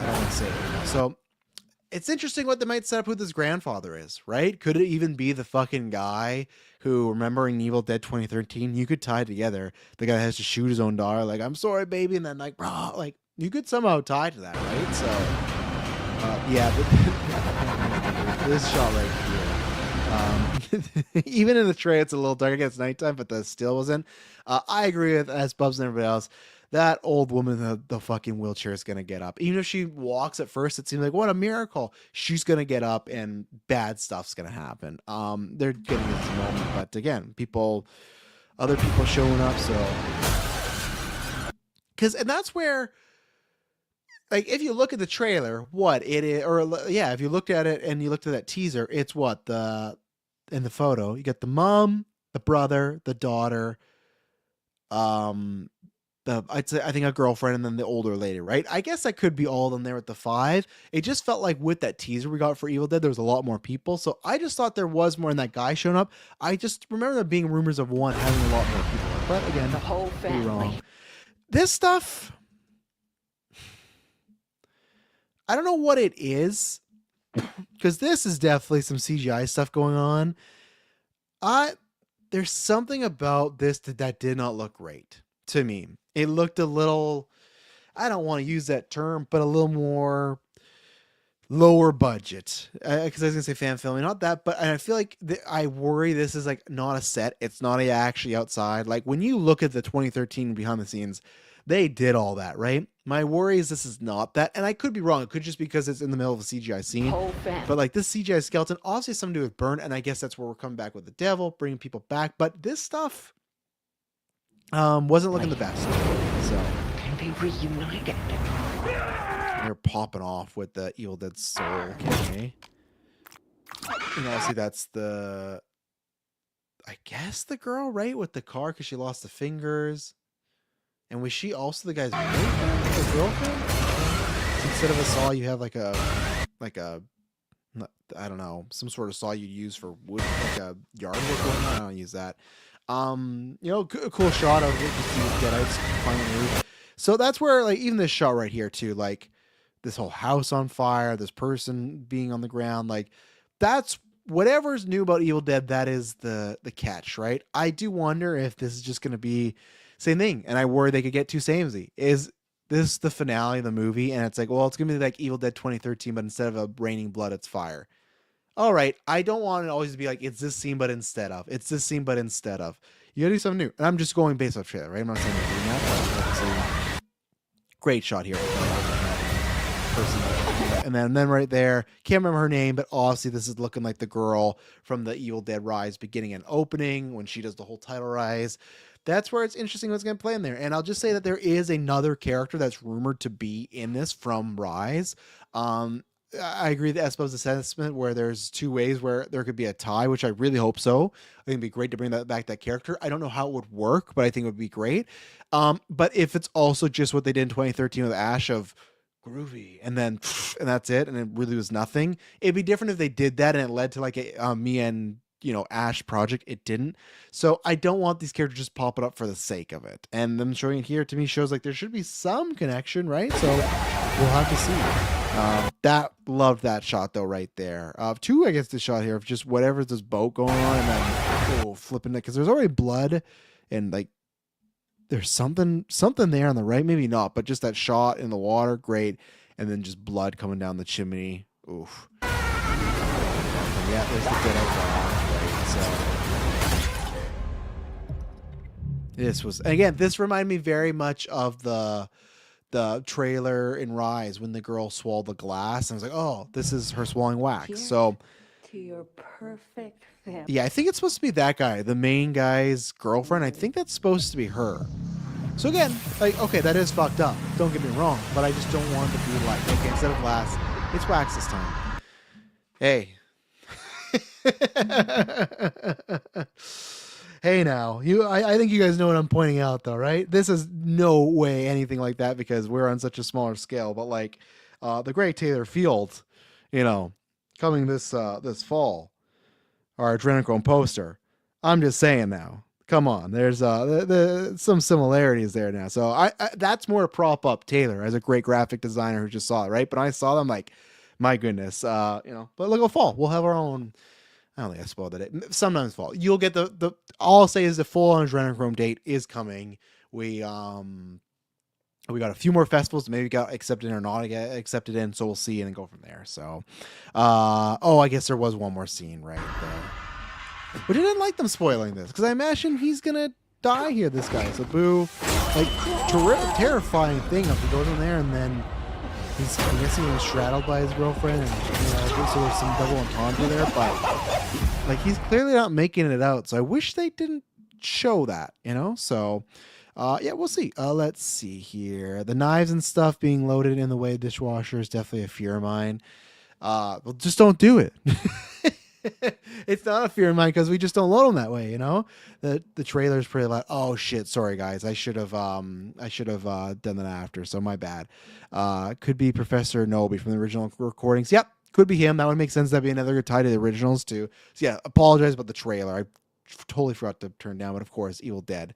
don't want to say it. So it's interesting what they might set up who this grandfather is, right? Could it even be the fucking guy who, remembering Evil Dead 2013, you could tie together the guy that has to shoot his own daughter, like, I'm sorry, baby, and then like, bro, like, you could somehow tie to that, right? So, yeah, this shot right here. Even in the tray, it's a little dark. It's nighttime, but the still wasn't. I agree with as Bubs and everybody else. That old woman in the fucking wheelchair is going to get up. Even if she walks at first, it seems like, what a miracle. She's going to get up and bad stuff's going to happen. They're getting this moment. But again, other people showing up. So, and that's where, like, if you look at the trailer, what it is, or yeah, if you looked at it and you looked at that teaser, it's what in the photo, you get the mom, the brother, the daughter, I'd say I think a girlfriend and then the older lady, right? I guess that could be all of them there with the 5. It just felt like with that teaser we got for Evil Dead, there was a lot more people. So I just thought there was more in that guy showing up. I just remember there being rumors of one having a lot more people. But again, The whole could be wrong. family. This stuff, I don't know what it is, because this is definitely some CGI stuff going on. There's something about this that did not look great to me. It looked a little, I don't want to use that term, but a little more lower budget. Because I was gonna say fan filming, not that, but I feel like I worry this is like not a set. It's not actually outside. Like when you look at the 2013 behind the scenes, they did all that, right? My worry is this is not that, and I could be wrong. It could just because it's in the middle of a CGI scene. Whole family. But like this CGI skeleton, obviously has something to do with Burn, and I guess that's where we're coming back with the devil, bringing people back. But this stuff wasn't looking the best. So Can be reunited. they're popping off with the Evil Dead Soul. Okay. And obviously that's the, I guess the girl, right, with the car because she lost the fingers. And was she also the guy's boyfriend or girlfriend? So instead of a saw, you have like a, I don't know, some sort of saw you use for wood, like a yard work going on. I don't use that. You know, a cool shot of it, just get out, climbing the roof. So that's where, like, even this shot right here too, like this whole house on fire, this person being on the ground, like that's whatever's new about Evil Dead. That is the catch, right? I do wonder if this is just going to be same thing, and I worry they could get too samey. Is this the finale of the movie? And it's like, well, it's gonna be like Evil Dead 2013, but instead of a raining blood, it's fire. All right, I don't want it always to be like it's this scene, but instead of it's this scene, but instead of you gotta do something new. And I'm just going based off trailer, right? I'm not saying they're doing that, but obviously, great shot here. Person, and then right there, can't remember her name, but obviously this is looking like the girl from the Evil Dead Rise beginning and opening when she does the whole title rise. That's where it's interesting what's going to play in there. And I'll just say that there is another character that's rumored to be in this from Rise. I agree with Espo's assessment where there's two ways where there could be a tie, which I really hope so. I think it'd be great to bring that character. I don't know how it would work, but I think it would be great. But if it's also just what they did in 2013 with Ash of groovy and that's it, and it really was nothing, it'd be different if they did that and it led to like a me and Ash project. It didn't. So I don't want these characters just popping up for the sake of it. And them showing it here to me shows like there should be some connection, right? So we'll have to see. Loved that shot though, right there. Two, I guess the shot here of just whatever's this boat going on and then flipping it because there's already blood and like there's something there on the right, maybe not, but just that shot in the water, great, and then just blood coming down the chimney. Oof. Yeah, there's the dead eye. So this reminded me very much of the trailer in Rise when the girl swallowed the glass, and I was like, oh, this is her swallowing wax. Here's So to your perfect family. yeah, I think it's supposed to be that guy, the main guy's girlfriend. I think that's supposed to be her. So again, like, okay, that is fucked up. Don't get me wrong, but I just don't want it to be like, okay, instead of glass, it's wax this time. Hey. Hey now, I think you guys know what I'm pointing out though, right? This is no way anything like that because we're on such a smaller scale, but like the Great Taylor Field, coming this fall, our Adrenochrome poster. I'm just saying now. Come on, there's some similarities there now. So I that's more to prop up Taylor as a great graphic designer who just saw it, right? But I saw them like, my goodness, but look at fall. We'll have our own. I don't think I spoiled it. Sometimes fall. You'll get the all I'll say is the full on Adrenochrome date is coming. We got a few more festivals, maybe got accepted or not accepted in, so we'll see and then go from there. So I guess there was one more scene right there. But I didn't like them spoiling this because I imagine he's gonna die here, this guy. So boo. Like terrifying thing if he goes in there and then I'm guessing he was straddled by his girlfriend, and so there's some double entendre there, but like he's clearly not making it out. So I wish they didn't show that, So yeah, we'll see. Let's see here. The knives and stuff being loaded in the way dishwasher is definitely a fear of mine. Well, just don't do it. It's not a fear of mine because we just don't load them that way, you know. The trailer's pretty like, oh shit, sorry guys, I should have done that after, so my bad. Could be Professor Nobi from the original recordings. Yep, could be him. That would make sense. That'd be another good tie to the originals too. So yeah, apologize about the trailer. I totally forgot to turn down, but of course, Evil Dead.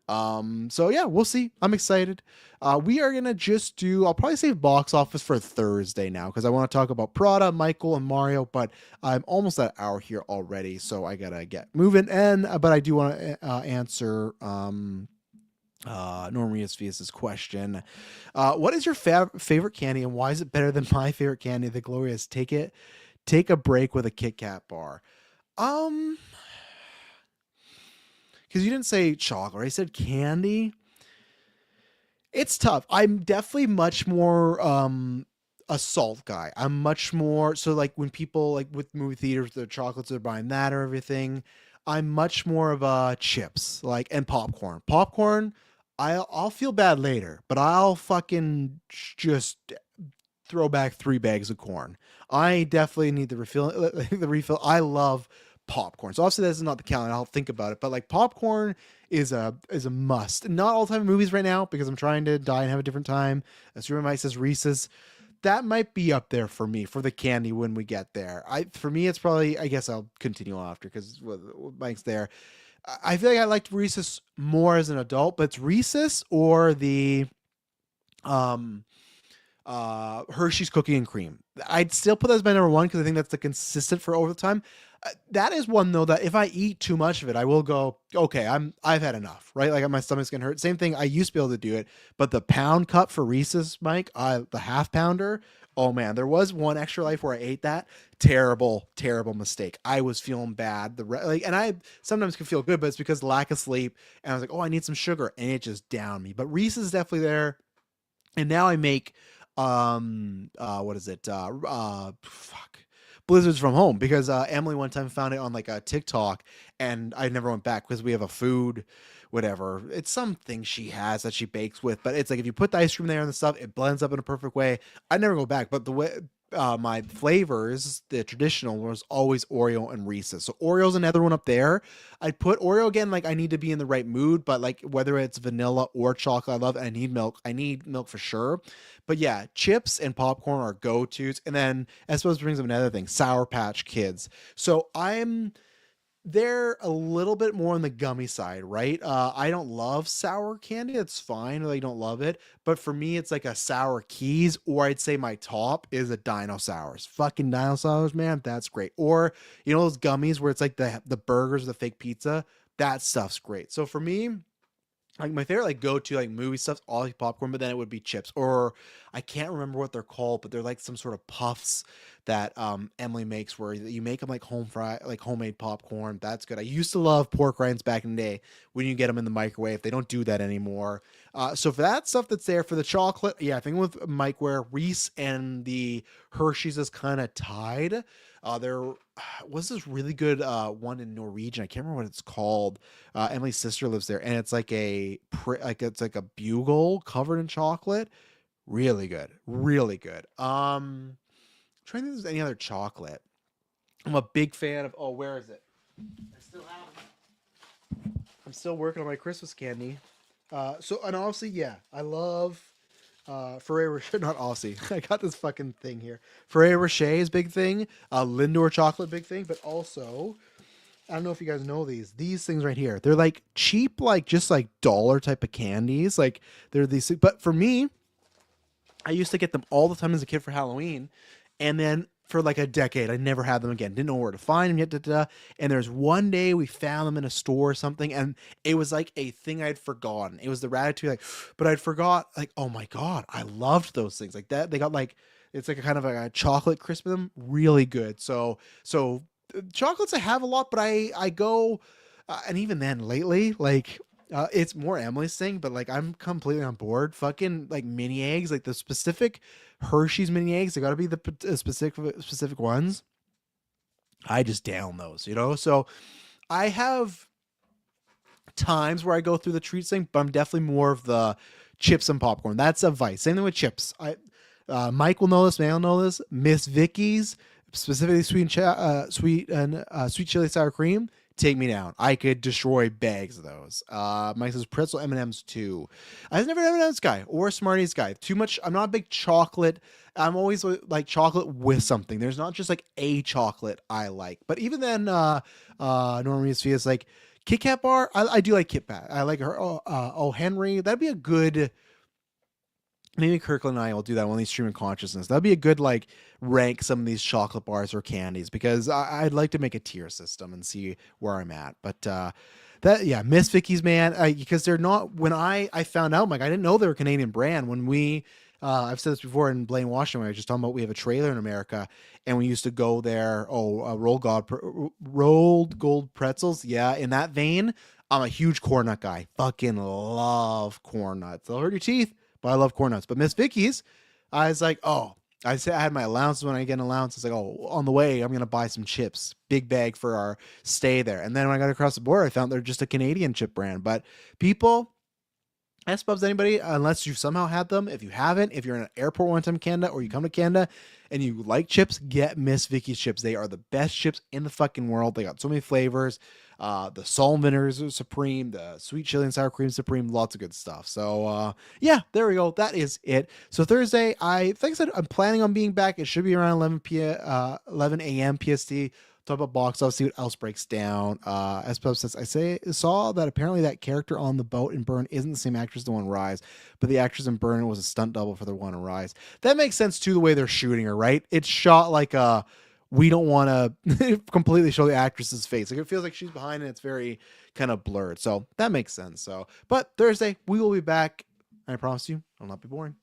So yeah, we'll see. I'm excited. We are gonna just do. I'll probably save box office for Thursday now because I want to talk about Prada, Michael, and Mario. But I'm almost at an hour here already, so I gotta get moving. And but I do want to answer Normius Vias's question. What is your favorite candy, and why is it better than my favorite candy, the Glorious? Take a break with a Kit Kat bar. Because you didn't say chocolate, I said candy. It's tough. I'm definitely much more a salt guy. I'm much more so like when people like with movie theaters, the chocolates are buying that or everything. I'm much more of a chips like and popcorn. Popcorn, I'll feel bad later, but I'll fucking just throw back 3 bags of corn. I definitely need the refill. The refill. I love popcorn. So obviously this is not the calendar. I'll think about it, but like popcorn is a must. Not all the time in movies right now because I'm trying to die and have a different time. As Mike says, Reese's. That might be up there for me for the candy when we get there. For me it's probably I guess I'll continue after because Mike's there. I feel like I liked Reese's more as an adult, but it's Reese's or the Hershey's cookie and cream. I'd still put that as my number one because I think that's the consistent for over the time. That is one though that if I eat too much of it, I will go, okay, I've had enough, right? Like my stomach's gonna hurt. Same thing. I used to be able to do it, but the pound cup for Reese's, Mike, the half pounder. Oh man, there was one Extra Life where I ate that. Terrible, terrible mistake. I was feeling bad. And I sometimes can feel good, but it's because lack of sleep. And I was like, oh, I need some sugar, and it just downed me. But Reese's is definitely there. And now I make what is it? Fuck. Blizzards from home because Emily one time found it on like a TikTok and I never went back because we have a food, whatever. It's something she has that she bakes with, but it's like if you put the ice cream there and the stuff, it blends up in a perfect way. I never go back, but the way my flavors, the traditional was always Oreo and Reese's. So Oreo's another one up there. I'd put Oreo again, like I need to be in the right mood, but like whether it's vanilla or chocolate, I love it. I need milk. I need milk for sure. But yeah, chips and popcorn are go-tos. And then I suppose brings up another thing, Sour Patch Kids. So they're a little bit more on the gummy side, right? I don't love sour candy. It's fine. I don't love it. But for me, it's like a sour keys, or I'd say my top is a dinosaurs. Fucking dinosaurs, man. That's great. Or, you know, those gummies where it's like the burgers, the fake pizza. That stuff's great. So for me, like my favorite like go to like movie stuff's all like popcorn, but then it would be chips, or I can't remember what they're called, but they're like some sort of puffs that Emily makes where you make them like like homemade popcorn. That's good. I used to love pork rinds back in the day when you get them in the microwave. They don't do that anymore. So for that stuff that's there for the chocolate, yeah, I think with Mike where Reese and the Hershey's is kind of tied. There was this really good one in Norwegian. I can't remember what it's called. Emily's sister lives there, and it's like it's like a bugle covered in chocolate. Really good, really good. Trying to think if there's any other chocolate. I'm a big fan of. Oh, where is it? I still have it. I'm still working on my Christmas candy. So and obviously, yeah, I love Ferrero Rocher, not Aussie. I got this fucking thing here. Ferrero Rocher is big thing. Lindor chocolate, big thing. But also, I don't know if you guys know these things right here. They're like cheap, like just like dollar type of candies. Like they're these, but for me, I used to get them all the time as a kid for Halloween. And then for like a decade, I never had them again. Didn't know where to find them yet. And there's one day we found them in a store or something, and it was like a thing I'd forgotten. It was the Ratatouille, like, but I'd forgot, like, oh my God, I loved those things. Like that, they got like, it's like a kind of a chocolate crisp in them. Really good. So chocolates I have a lot, but I go, and even then lately, like, it's more Emily's thing, but like I'm completely on board. Fucking like mini eggs, like the specific Hershey's mini eggs, they got to be the specific ones. I just down those, you know. So I have times where I go through the treats thing, but I'm definitely more of the chips and popcorn. That's a vice. Same thing with chips. Mike will know this. May will know this. Miss Vicky's specifically sweet chili sour cream, take me down. I could destroy bags of those. Mike says pretzel M&Ms too. I was never an M&Ms guy or a Smarties guy. Too much. I'm not a big chocolate. I'm always like chocolate with something. There's not just like a chocolate I like. But even then, Norman feels like Kit Kat bar. I do like Kit Kat. I like her. Oh, Henry. That'd be a good. Maybe Kirkland and I will do that on these stream of consciousness. That'd be a good like rank some of these chocolate bars or candies because I'd like to make a tier system and see where I'm at. But that yeah, Miss Vicky's man, because they're not. When I found out, like I didn't know they were a Canadian brand. When we I've said this before in Blaine, Washington, where I was just talking about we have a trailer in America and we used to go there. Rolled gold pretzels. Yeah, in that vein, I'm a huge corn nut guy. Fucking love corn nuts. They'll hurt your teeth. But I love corn nuts. But Miss Vicky's, I was like, oh, I said I had my allowance when I get an allowance. It's like, oh, on the way, I'm gonna buy some chips, big bag for our stay there. And then when I got across the border, I found they're just a Canadian chip brand. But people, ask Bubs anybody, unless you've somehow had them. If you haven't, if you're in an airport one time in Canada or you come to Canada and you like chips, get Miss Vicky's chips. They are the best chips in the fucking world. They got so many flavors. The salt and vinegar is supreme. The sweet chili and sour cream supreme. Lots of good stuff. So yeah, there we go. That is it. So Thursday, like I said, I'm planning on being back. It should be around 11 a.m. PST. Talk about box office, see what else breaks down. As Pub says, saw that apparently that character on the boat in Burn isn't the same actress as the one in Rise, but the actress in Burn was a stunt double for the one in Rise. That makes sense too, the way they're shooting her, right? It's shot like we don't want to completely show the actress's face. Like it feels like she's behind and it's very kind of blurred. So that makes sense. So, but Thursday we will be back. I promise you, I'll not be boring.